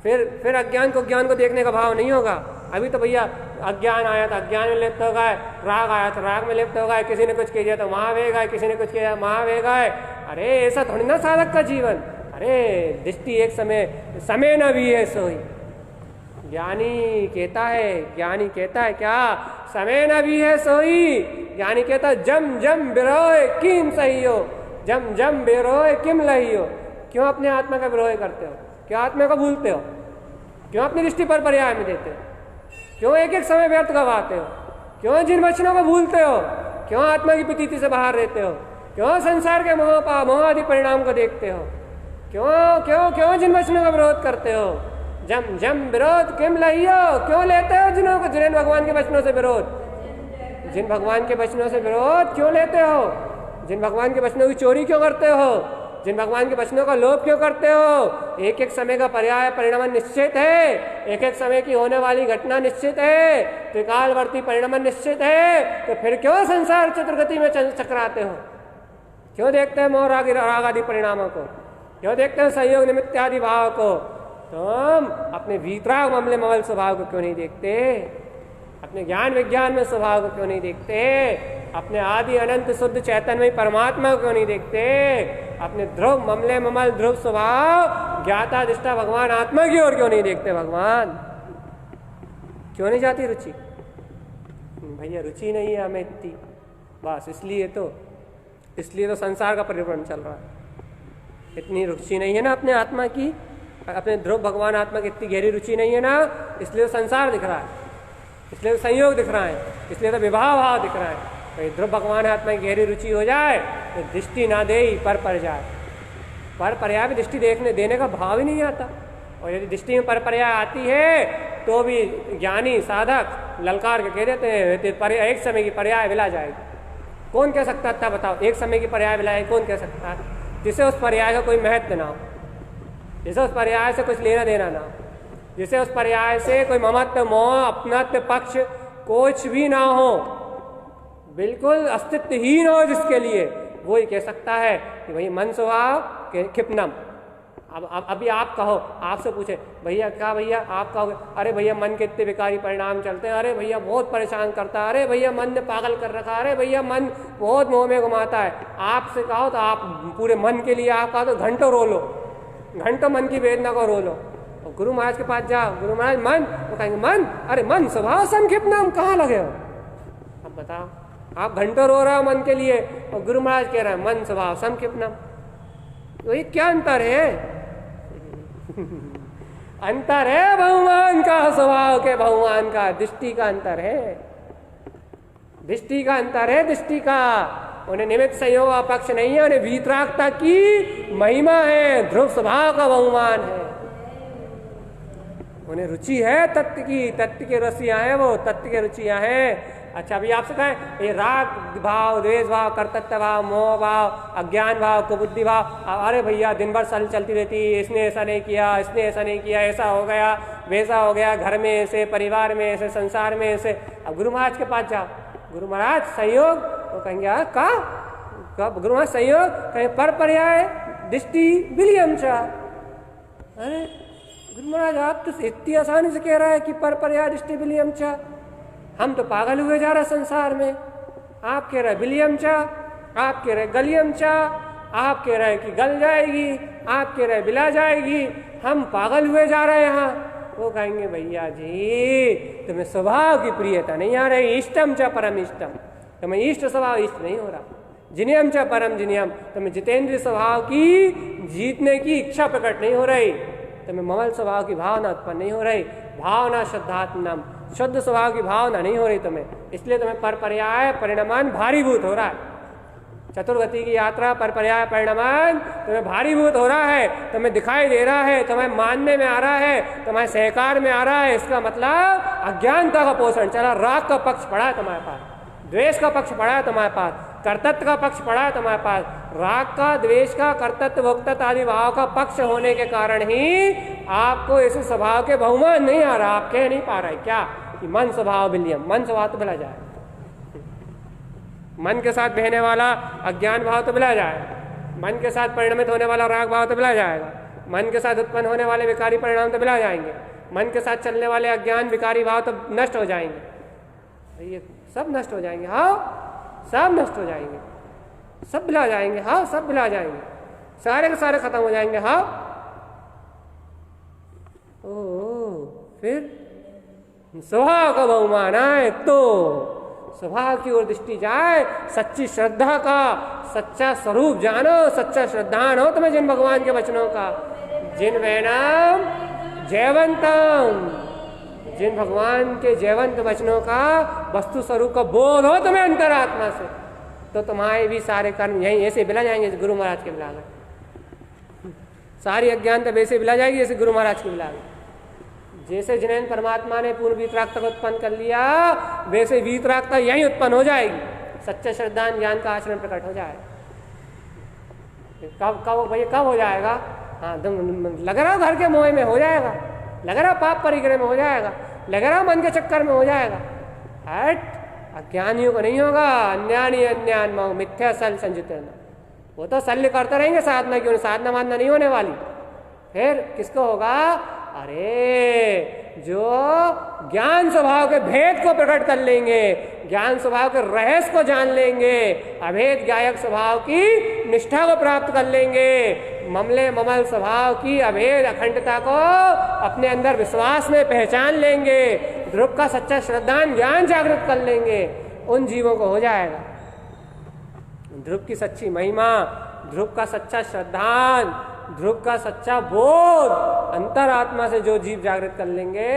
फिर अज्ञान को ज्ञान को देखने का भाव नहीं होगा। अभी तो भैया अज्ञान आया था अज्ञान में लिप्त हो गए, राग आया था राग में लिप्त हो गए, किसी ने कुछ किया तो वहां वे गए, किसी ने कुछ किया वहां वे गए। अरे ऐसा थोड़ी ना साधक का जीवन। अरे दृष्टि एक समय न भी है सोई। ज्ञानी कहता है क्या, समय न भी है सोई। ज्ञानी कहता है जम जम बिरोए किम सही हो, जम जम बिरोए किम लही हो। क्यों अपने आत्मा का विरोह करते हो, क्यों आत्मा को भूलते हो, क्यों अपनी दृष्टि पर पर्याय में देते हो, क्यों एक एक समय व्यर्थ गवाते हो, क्यों जिन वचनों को भूलते हो, क्यों आत्मा की प्रतीति से बाहर रहते हो, क्यों संसार के मोह आदि परिणाम को देखते हो, क्यों क्यों क्यों जिन वचनों का विरोध करते हो। जम जम विरोध किम लहियो, क्यों लेते हो जिन भगवान के वचनों से विरोध, जिन भगवान के वचनों से विरोध क्यों लेते हो, जिन भगवान के वचनों की चोरी क्यों करते हो, जिन भगवान के वचनों का लोभ क्यों करते हो। एक एक समय का पर्याय परिणाम निश्चित है, एक एक समय की होने वाली घटना निश्चित है, त्रिकालवर्ती परिणाम निश्चित है। तो फिर क्यों संसार चतुर्गति में चक्राते हो, क्यों देखते हैं मोह राग आदि परिणामों को, क्यों देखते हैं संयोग निमित्त आदि भाव को। तुम अपने वीतराग ममले ममल स्वभाव को क्यों नहीं देखते, अपने ज्ञान विज्ञान में स्वभाव को क्यों नहीं देखते, अपने आदि अनंत शुद्ध चैतन्य परमात्मा को क्यों नहीं देखते, अपने ध्रुव ममले ममल ध्रुव स्वभाव ज्ञाता दिष्टा भगवान आत्मा की ओर क्यों नहीं देखते। भगवान क्यों नहीं जाती रुचि, भैया रुचि नहीं है हमें इतनी, बस इसलिए तो संसार का परिवर्तन चल रहा है। इतनी रुचि नहीं है ना अपने आत्मा की, अपने ध्रुव भगवान आत्मा की इतनी गहरी रुचि नहीं है ना, इसलिए तो संसार दिख रहा है, इसलिए तो संयोग दिख रहा है, इसलिए तो विवाह भाव दिख रहा है। तो ध्रुव भगवान आत्मा की गहरी रुचि हो जाए तो दृष्टि ना दे पर जाए, पर पर्याय भी दृष्टि देने का भाव ही नहीं आता। और यदि दृष्टि में पर पर्याय आती है तो भी ज्ञानी साधक ललकार के कह देते हैं एक समय की पर्याय विला जाएगी। कौन कह सकता था बताओ, एक समय की पर्याय विलाए कौन कह सकता है, जिसे उस पर्याय का कोई महत्व ना हो, जिसे उस पर्याय से कुछ लेना देना ना हो, जिसे उस पर्याय से कोई ममत्व मोह अपनत्व पक्ष कुछ भी ना हो, बिल्कुल अस्तित्वहीन हो जिसके लिए, वो ही कह सकता है कि भाई मन स्वभाव क्षिप्नम। अब अभी आप कहो, आपसे पूछे भैया क्या भैया आप कहोगे, अरे भैया मन के इतने विकारी परिणाम चलते हैं, अरे भैया बहुत परेशान करता है, अरे भैया मन ने पागल कर रखा है, अरे भैया मन बहुत मोह में घुमाता है। आपसे कहो तो आप पूरे मन के लिए आप कहो तो घंटों रो लो, घंटों मन की वेदना को रो लो। और गुरु महाराज के पास जाओ, गुरु महाराज मन, वो कहेंगे मन, अरे मन स्वभाव संक्षिप्तम, कहाँ लगे हो। अब बताओ, आप घंटों रो रहे हो मन के लिए और गुरु महाराज कह रहे हैं मन स्वभाव संक्षिप्तम, तो ये क्या अंतर है। अंतर है भगवान का स्वभाव के, भगवान का दृष्टि का अंतर है, दृष्टि का अंतर है, दृष्टि का। उन्हें निमित्त संयोग पक्ष नहीं है, उन्हें वीतरागता की महिमा है, ध्रुव स्वभाव का बहुमान है, उन्हें रुचि है तत्व की, तत्व के रसियां है, वो तत्व के रुचियां हैं। अच्छा अभी आपसे कहें ये राग भाव, द्वेष भाव, कर्तृत्व भाव, मोह भाव, अज्ञान भाव, कुबुद्धि भाव, अरे भैया दिन भर सल चलती रहती, इसने ऐसा नहीं किया, इसने ऐसा नहीं किया, ऐसा हो गया वैसा हो गया, घर में ऐसे, परिवार में ऐसे, संसार में ऐसे। अब गुरु महाराज के पास जाओ, गुरु महाराज संयोग, वो कहेंगे का गुरु महाराज संयोग, कहें पर पर्याय दृष्टि विलियम चा। अरे गुरु महाराज आप तो इतनी आसानी से कह रहा है कि पर पर्याय दृष्टि विलियम चा, हम तो पागल हुए जा रहे संसार में। आप कह रहे विलियम चा, आप कह रहे गलियम चा, आप कह रहे कि गल जाएगी, आप कह रहे बिला जाएगी, हम पागल हुए जा रहे हैं यहाँ। वो कहेंगे भैया जी तुम्हें स्वभाव की प्रियता नहीं आ रही, इष्टम च परम इष्टम, तुम्हें इष्ट स्वभाव इष्ट नहीं हो रहा, जिनियम च परम जिनियम, तुम्हें जितेंद्रीय स्वभाव की जीतने की इच्छा प्रकट नहीं हो रही, तुम्हें ममल स्वभाव की भावना उत्पन्न नहीं हो रही, भावना शुद्धात्मनम, शुद्ध स्वभाव की भावना नहीं हो रही तुम्हें, इसलिए तुम्हें पर पर्याय परिणामान भारीभूत हो रहा है। चतुर्गति की यात्रा पर पर्याय परिणमन, तुम्हें भारीभूत हो रहा है, तुम्हें दिखाई दे रहा है, तुम्हें मानने में आ रहा है, तुम्हें सहकार में आ रहा है, इसका मतलब अज्ञानता का पोषण चला। राग का पक्ष पड़ा है तुम्हारे पास, द्वेष का पक्ष पड़ा है तुम्हारे पास, कर्तत्व का पक्ष पड़ा है तुम्हारे पास। राग का, द्वेष का, कर्तत्व, भोक्तत्व आदि भाव का पक्ष होने के कारण ही आपको इस स्वभाव के बहुमान नहीं आ रहा, आप कह नहीं पा रहे क्या कि मन स्वभाव विलियम, मन स्वभाव तो भला जाए, मन के साथ बहने वाला अज्ञान भाव तो भला जाएगा, मन के साथ परिणमित होने वाला राग भाव तो भला जाएगा, मन के साथ उत्पन्न होने वाले विकारी परिणाम तो भला जाएंगे, मन के साथ चलने वाले अज्ञान विकारी भाव तो नष्ट हो जाएंगे, ये सब नष्ट हो जाएंगे। हाँ, सब नष्ट हो जाएंगे, सब भुला जाएंगे। हाँ, सब भुला जाएंगे, सारे के सारे खत्म हो जाएंगे। हाँ, ओ फिर स्वभाव का बहुमान आए तो स्वभाव की ओर दृष्टि जाए, सच्ची श्रद्धा का सच्चा स्वरूप जानो, सच्चा श्रद्धान हो तुम्हें जिन भगवान के वचनों का, जिन वैनाम जयवंतम, जिन भगवान के जयवंत वचनों का वस्तु स्वरूप का बोध हो तुम्हें अंतरात्मा से, तो तुम्हारे भी सारे कर्म यहीं ऐसे बिला जाएंगे गुरु महाराज के बिला गए। सारी अज्ञानता वैसे बिला जाएगी जैसे गुरु महाराज के बिला गए। जैसे जिन्हें परमात्मा ने पूर्ण वीतरागता को उत्पन्न कर लिया, वैसे वीतरागता यहीं उत्पन्न हो जाएगी, सच्चा श्रद्धा ज्ञान का आचरण प्रकट हो जाएगा। कब कब भैया कब हो जाएगा? हाँ, लग रहा घर के मोह में हो जाएगा, लग रहा पाप परिग्रह में हो जाएगा, लग रहा मन के चक्कर में हो जाएगा। हट, अज्ञानियों को नहीं होगा। अन्यानी अन्यान मो मिथ्या सल संजित, वो तो शल्य करते रहेंगे साधना की, साधना वाधना नहीं होने वाली। फिर किसको होगा? अरे जो ज्ञान स्वभाव के भेद को प्रकट कर लेंगे, ज्ञान स्वभाव के रहस्य को जान लेंगे, अभेद गायक स्वभाव की निष्ठा को प्राप्त कर लेंगे, ममले ममल स्वभाव की अभेद अखंडता को अपने अंदर विश्वास में पहचान लेंगे, ध्रुव का सच्चा श्रद्धान ज्ञान जागृत कर लेंगे, उन जीवों को हो जाएगा ध्रुव की सच्ची महिमा, ध्रुव का सच्चा श्रद्धान, ध्रुव का सच्चा बोध अंतरात्मा से जो जीव जागृत कर लेंगे,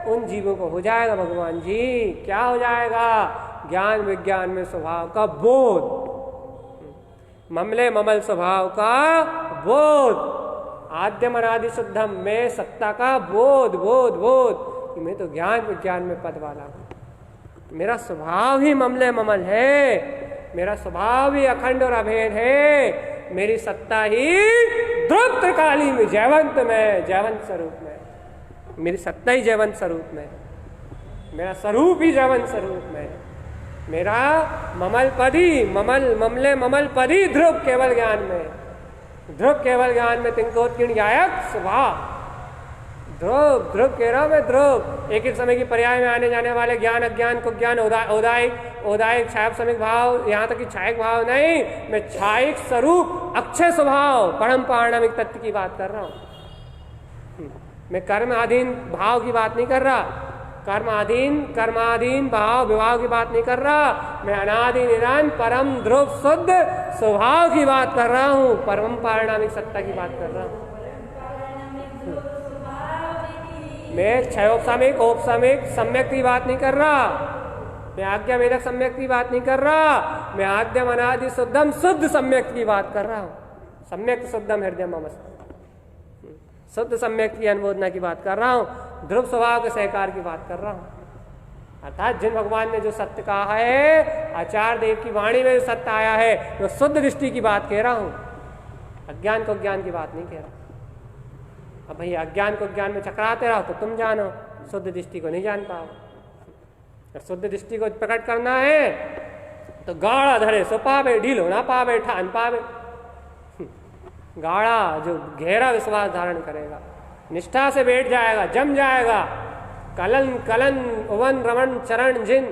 उन जीवों को हो जाएगा भगवान जी क्या हो जाएगा? ज्ञान विज्ञान में स्वभाव का बोध, ममले ममल स्वभाव का बोध, आद्यम अनादि शुद्धम में सत्ता का बोध, बोध बोध कि मैं तो ज्ञान विज्ञान में पद वाला हूं, मेरा स्वभाव ही ममले ममल है, मेरा स्वभाव ही अखंड और अभेद है, मेरी सत्ता ही ध्रुव त्रिकाली में जयवंत में, जयवंत स्वरूप में, मेरी सत्ता ही जयवंत स्वरूप में, मेरा स्वरूप ही जयवंत स्वरूप में, मेरा ममल पदी ममल ममले ममल पदी ध्रुव केवल ज्ञान में, ध्रुव केवल ज्ञान में तिंकोत्कीर्ण गायक स्वभाव, ध्रुव ध्रुव कह रहा हूं मैं, ध्रुव एक एक समय की पर्याय में आने जाने वाले ज्ञान अज्ञान को ज्ञान औदायिक औदायिक छायक समिक भाव, यहाँ तक कि छायक भाव नहीं, मैं छायक स्वरूप अक्षय स्वभाव परम पारणमिक तत्व की बात कर रहा हूं। मैं कर्म अधीन भाव की बात नहीं कर रहा, कर्माधीन भाव विभाव की बात नहीं कर रहा, मैं अनादि निरंतर परम ध्रुव शुद्ध स्वभाव की बात कर रहा हूं, परम पारणमिक सत्ता की बात कर रहा हूं। मैं क्षयोपसामिक औपसामिक सम्यक की बात नहीं कर रहा, मैं आज्ञा वेदक सम्यक की बात नहीं कर रहा, मैं आद्यम अनादि शुद्धम शुद्ध सम्यक की बात कर रहा हूँ, सम्यक शुद्धम हृदय ममस्त, शुद्ध सम्यक की अनुमोदना की बात कर रहा हूँ, ध्रुव स्वभाव के सहकार की बात कर रहा हूँ। अर्थात जिन भगवान ने जो सत्य कहा है, आचार्य देव की वाणी में जो सत्य आया है, वो शुद्ध दृष्टि की बात कह रहा हूँ, अज्ञान को ज्ञान की बात नहीं कह रहा। अब भाई अज्ञान को ज्ञान में चकराते रहो तो तुम जानो, शुद्ध दृष्टि को नहीं जान पाओ। और शुद्ध दृष्टि को प्रकट करना है तो गाढ़ा धरे सो पावे, ढीलो ना पावे ठान पावे। गाढ़ा जो गहरा विश्वास धारण करेगा, निष्ठा से बैठ जाएगा, जम जाएगा, कलन कलन उवन रमन चरण जिन,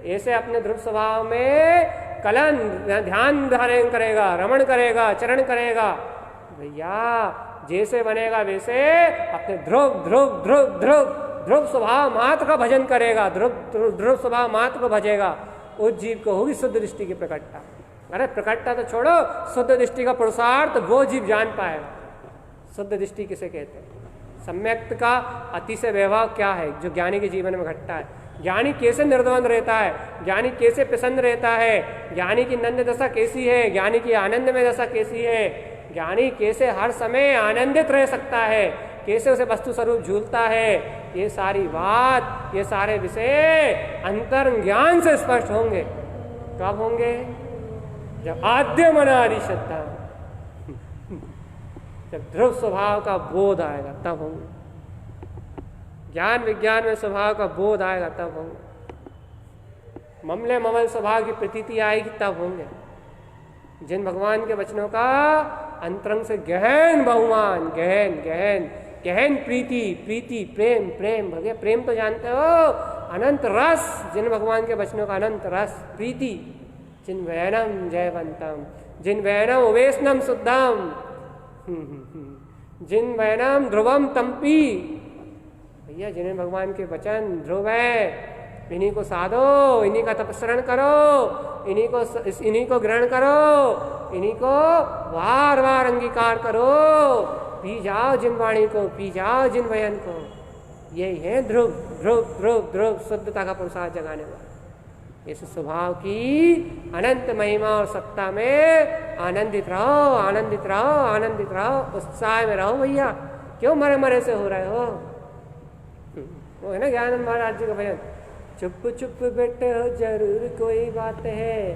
ऐसे अपने ध्रुव स्वभाव में कलन ध्यान धारण करेगा, रमण करेगा, चरण करेगा, भैया जैसे बनेगा वैसे अपने ध्रुव ध्रुव ध्रुव ध्रुव ध्रुव स्वभाव मात्र का भजन करेगा, ध्रुव ध्रुव स्वभाव मात्र को भजेगा, उस जीव को होगी शुद्ध दृष्टि की प्रकटता। अरे प्रकटता तो छोड़ो, शुद्ध दृष्टि का पुरुषार्थ वो जीव जान पाएगा। शुद्ध दृष्टि किसे कहते हैं? सम्यक्त का अतिशय वैभव क्या है जो ज्ञानी के जीवन में घटता है? ज्ञानी कैसे निर्द्वंद रहता है, ज्ञानी कैसे प्रसन्न रहता है, ज्ञानी की नंद दशा कैसी है, ज्ञानी की आनंद में दशा कैसी है, ज्ञानी कैसे हर समय आनंदित रह सकता है, कैसे उसे वस्तु स्वरूप झूलता है, ये सारी बात, ये सारे विषय अंतर ज्ञान से स्पष्ट होंगे। कब होंगे? जब आद्य मनादि श्रद्धा, जब ध्रुव स्वभाव का बोध आएगा तब होंगे। ज्ञान विज्ञान में स्वभाव का बोध आएगा तब होंगे। ममले ममल स्वभाव की प्रतीति आएगी तब होंगे। जिन भगवान के वचनों का अंतरंग से गहन बहुमान, गहन गहन गहन प्रीति, प्रीति प्रेम, प्रेम भगे प्रेम तो जानते हो, अनंत रस, जिन भगवान के वचनों का अनंत रस प्रीति, जिन वैनम जयवंतम, जिन वैनम उवेशनम शुद्धम, जिन वैनम ध्रुवम तंपी, भैया जिन्हें भगवान के वचन ध्रुव है, इन्हीं को साधो, इन्हीं का तपस्रण करो, इन्हीं को ग्रहण करो, इन्हीं को बार बार अंगीकार करो, पी जाओ जिन वाणी को, पी जाओ जिन वयन को। यही है ध्रुव ध्रुव ध्रुव ध्रुव, शुद्धता का पुरुषार्थ जगाने वाला। इस स्वभाव की अनंत महिमा और सत्ता में आनंदित रहो, आनंदित रहो, आनंदित रहो, उत्साह में रहो। भैया क्यों मरे मरे से हो रहे हो? वो है ना ज्ञानंद महाराज जी का भजन, चुप चुप बैठे हो जरूर कोई बात है,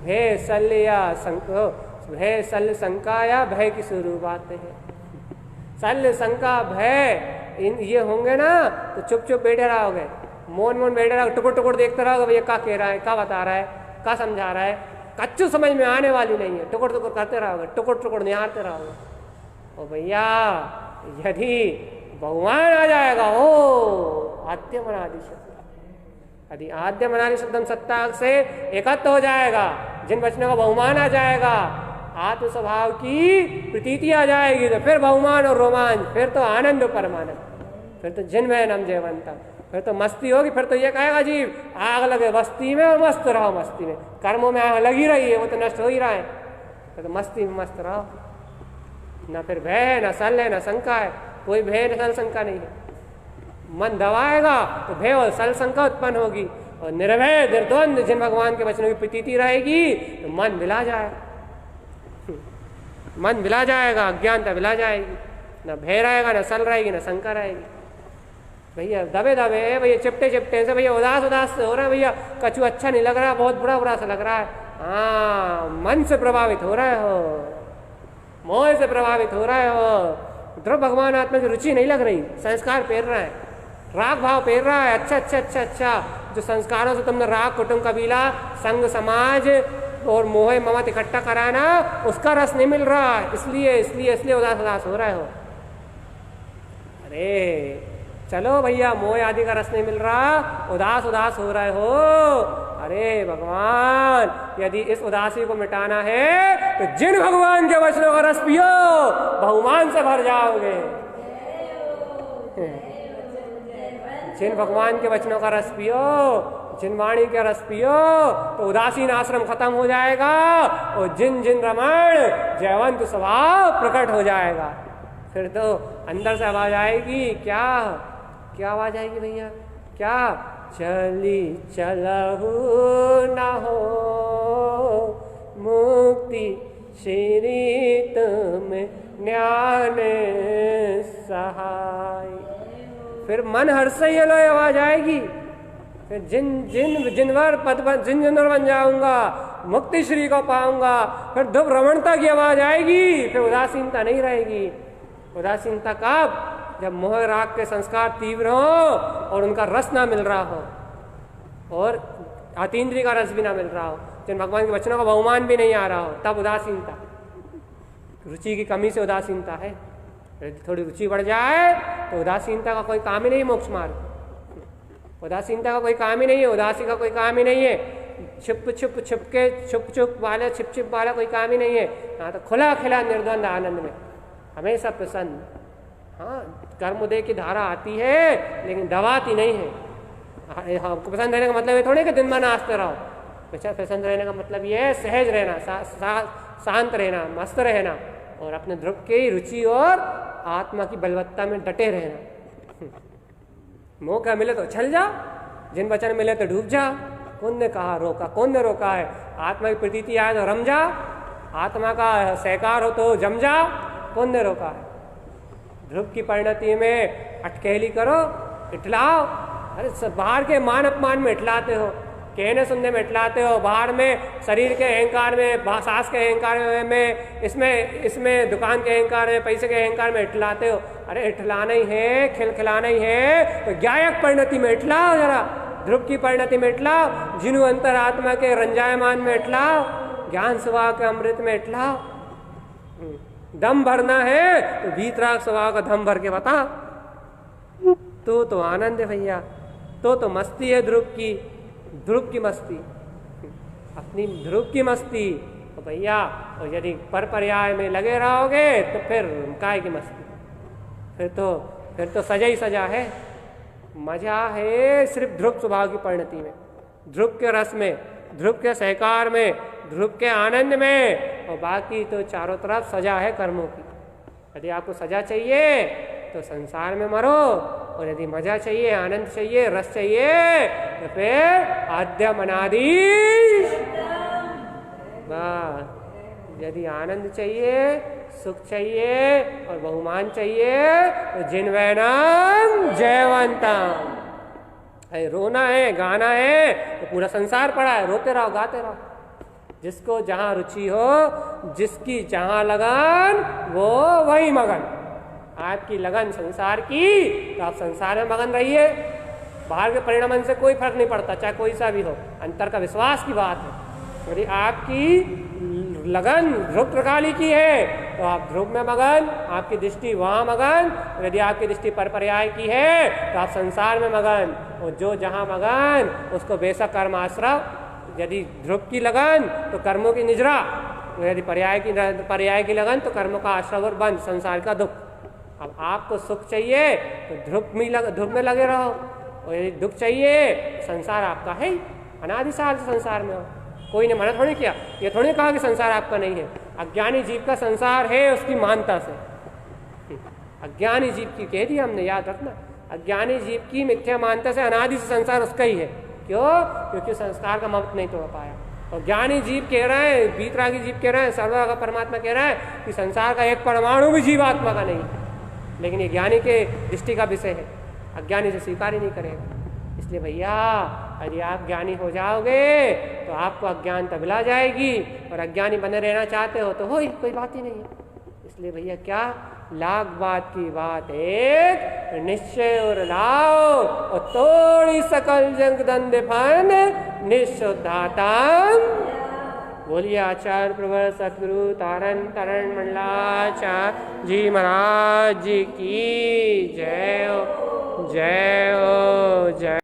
भय सल्या संको, भय सल शंका या भय की शुरुआत है। सल शंका भय ये होंगे ना तो चुप चुप बैठे रहोगे, मौन मौन बैठे रहोगे, टुकुर टुकुर देखते रहोगे, भैया क्या कह रहा है, क्या बता रहा है, क्या समझा रहा है, कच्चू समझ में आने वाली नहीं है। टुकुर टुकुर करते रहोगे, टुकुर टुकुर निहारते रहोगे। ओ भैया यदि भगवान आ जाएगा, ओ आद्य मनादि शब्द, यदि आद्य मनादि शब्दम सत्ता से एकत्र हो जाएगा, जिन वचनों का बहुमान आ जाएगा, आत्म स्वभाव की प्रतीति आ जाएगी, तो फिर बहुमान और रोमांच, फिर तो आनंद परमानंद, फिर तो जिन में नम जयवंतम, फिर तो मस्ती होगी। फिर तो ये कहेगा जी आग लगे बस्ती में और मस्त रहो मस्ती में, कर्मों में आग लगी रही है, वो तो नष्ट हो ही रहा है, तो मस्ती में मस्त रहो। ना फिर भय है, ना सल है, ना शंका है, कोई भय न सल शंका नहीं है। मन दबाएगा तो भय और सल शंका उत्पन्न होगी, और निर्भय निर्द्वंद जिन भगवान के वचनों की प्रतीति रहेगी तो मन मिला जाएगा, मन मिला जाएगा, अज्ञानता मिला जाएगी, ना भय रहेगा, ना सल रहेगी, ना शंका रहेगी। भैया दबे दबे भैया, चिपटे चिपटे से भैया, उदास उदास से हो रहा है भैया, कछु अच्छा नहीं लग रहा, बहुत बुरा बुरा सा लग रहा है। हाँ, मन से प्रभावित हो रहे हो, मोह से प्रभावित हो रहे हो, ध्रुव भगवान आत्मा की रुचि नहीं लग रही, संस्कार पेर रहा है, राग भाव पेर रहा है। अच्छा अच्छा अच्छा अच्छा, जो संस्कारों से तुमने राग कुटुंब कबीला संघ समाज और मोह ममत इकट्ठा कराना, उसका रस नहीं मिल रहा, इसलिए इसलिए इसलिए उदास उदास हो रहे हो। अरे चलो भैया, मोह आदि का रस नहीं मिल रहा, उदास उदास हो रहे हो। अरे भगवान, यदि इस उदासी को मिटाना है तो जिन भगवान के वचनों का रस पियो, बहुमान से भर जाओगे। जिन भगवान के वचनों का रस पियो, जिन वाणी का रस पियो, तो उदासीन आश्रम खत्म हो जाएगा, और जिन जिन रमण जयवंत स्वभाव प्रकट हो जाएगा। फिर तो अंदर से आवाज आएगी, क्या क्या आवाज आएगी भैया, क्या? चली चलहु न हो मुक्ति श्री तुम ज्ञान सहाय। फिर मन हर्ष से ये लो आवाज आएगी, फिर जिन जिन जिनवर पद जिन जिनवर बन जाऊंगा, मुक्ति श्री को पाऊंगा। फिर ध्रुव रमणता की आवाज आएगी, फिर उदासीनता नहीं रहेगी। उदासीनता कब? जब मोह राग के संस्कार तीव्र हो और उनका रस ना मिल रहा हो, और अतीन्द्रिय का रस भी ना मिल रहा हो, जिन भगवान के वचनों का बहुमान भी नहीं आ रहा हो, तब उदासीनता, रुचि की कमी से उदासीनता है। थोड़ी रुचि बढ़ जाए तो उदासीनता का कोई काम ही नहीं, मोक्ष मार्ग। उदासीनता का कोई काम ही नहीं है, उदासी का कोई काम ही नहीं है, छुप छुप छुपके छुप छुप वाला छिप छिप वाला कोई काम ही नहीं है। यहाँ तो खुला खिला निर्द्वंद आनंद में हमेशा प्रसन्न। हाँ, कर्मोदय की धारा आती है लेकिन दबाती नहीं है। आपको पसंद रहने का मतलब ये थोड़ी कि दिन भर नाचते रहो। पसंद रहने का मतलब ये है सहज रहना, शांत रहना, मस्त रहना, और अपने ध्रुव की रुचि और आत्मा की बलवत्ता में डटे रहना। मौका मिले तो चल जाओ, जिन वचन मिले तो डूब जा। कौन ने कहा रोका? कौन ने रोका है? आत्मा की प्रतीति आए तो रम जा, आत्मा का सहकार हो तो जम जा। कौन ने रोका है? ध्रुव की परिणति में अटकेली करो, इटलाओ। अरे बाहर के मान अपमान में इटलाते हो, कहने सुनने में इटलाते हो, बाहर में शरीर के अहंकार में, सास के अहंकार में, इसमें दुकान के अहंकार में, पैसे के अहंकार में इटलाते हो। अरे इटलाना ही है, खिलखिलाना ही है तो ज्ञायक परिणति में इटलाओ जरा, ध्रुव की परिणति में इटलाओ, जिनु अंतरात्मा के रंजायमान में इटलाओ, ज्ञान स्वभाव के अमृत में इटलाओ। दम भरना है तो वीतराग स्वभाव का दम भर के बता। तो आनंद है भैया, तो मस्ती है ध्रुव की मस्ती, अपनी ध्रुव की मस्ती। तो भैया और यदि पर पर्याय में लगे रहोगे तो फिर काय की मस्ती, फिर तो सजा ही सजा है। मजा है सिर्फ ध्रुव स्वभाव की परिणति में, ध्रुव के रस में, ध्रुव के सहकार में, ध्रुव के आनंद में, और बाकी तो चारों तरफ सजा है कर्मों की। यदि आपको सजा चाहिए तो संसार में मरो, और यदि मजा चाहिए, आनंद चाहिए, रस चाहिए तो फिर आद्यम अनादि। बस यदि आनंद चाहिए, सुख चाहिए और बहुमान चाहिए तो जिनवैनम जयवंतम। अरे रोना है, गाना है तो पूरा संसार पड़ा है, रोते रहो, गाते रहो। जिसको जहाँ रुचि हो, जिसकी जहाँ लगन वो वही मगन। आपकी लगन संसार की तो आप संसार में मगन रहिए, बाहर के परिणाम से कोई फर्क नहीं पड़ता, चाहे कोई सा भी हो। अंतर का विश्वास की बात है। यदि आपकी लगन ध्रुव प्रकाली की है तो आप ध्रुव में मगन, आपकी दृष्टि वहाँ मगन। यदि आपकी दृष्टि पर पर्याय की है तो आप संसार में मगन, और जो जहाँ मगन उसको बेशक कर्म आश्रव। यदि ध्रुव की लगन तो कर्मों की निजरा, यदि पर्याय की लगन तो कर्मों का आश्रव और बंध, संसार का दुख। अब आपको सुख चाहिए तो ध्रुव में लगे रहो, और यदि दुख चाहिए संसार आपका है ही, अनादि साल से संसार में हो। कोई ने मना थोड़ी किया, ये थोड़ी कहा कि संसार आपका नहीं है। अज्ञानी जीव का संसार है उसकी मानता से, अज्ञानी जीव की कह दिया हमने, याद रखना। अज्ञानी जीव की मिथ्या मानता से अनादि से संसार उसका ही है। क्यों? क्योंकि संस्कार का ममत्व नहीं तोड़ पाया। और ज्ञानी जीव कह रहे हैं, वीतरागी जीव कह रहे हैं, सर्वगा परमात्मा कह रहा है कि संसार का एक परमाणु भी जीवात्मा का नहीं। लेकिन ये ज्ञानी के दृष्टि का विषय है, अज्ञानी से स्वीकार ही नहीं करेगा। इसलिए भैया यदि आप ज्ञानी हो जाओगे तो आपको अज्ञानता भुला जाएगी, और अज्ञानी बने रहना चाहते हो तो हो ही, कोई बात ही नहीं है। इसलिए भैया क्या, लाख बात की बात एक, निश्चय और लाओ, और तोड़ी सकल जंग दंड फन निशुद्धातम। बोलिए आचार्य प्रवर सतगुरु तारण तरण मंडलाचार्य जी महाराज जी की जय हो, जय हो, जय।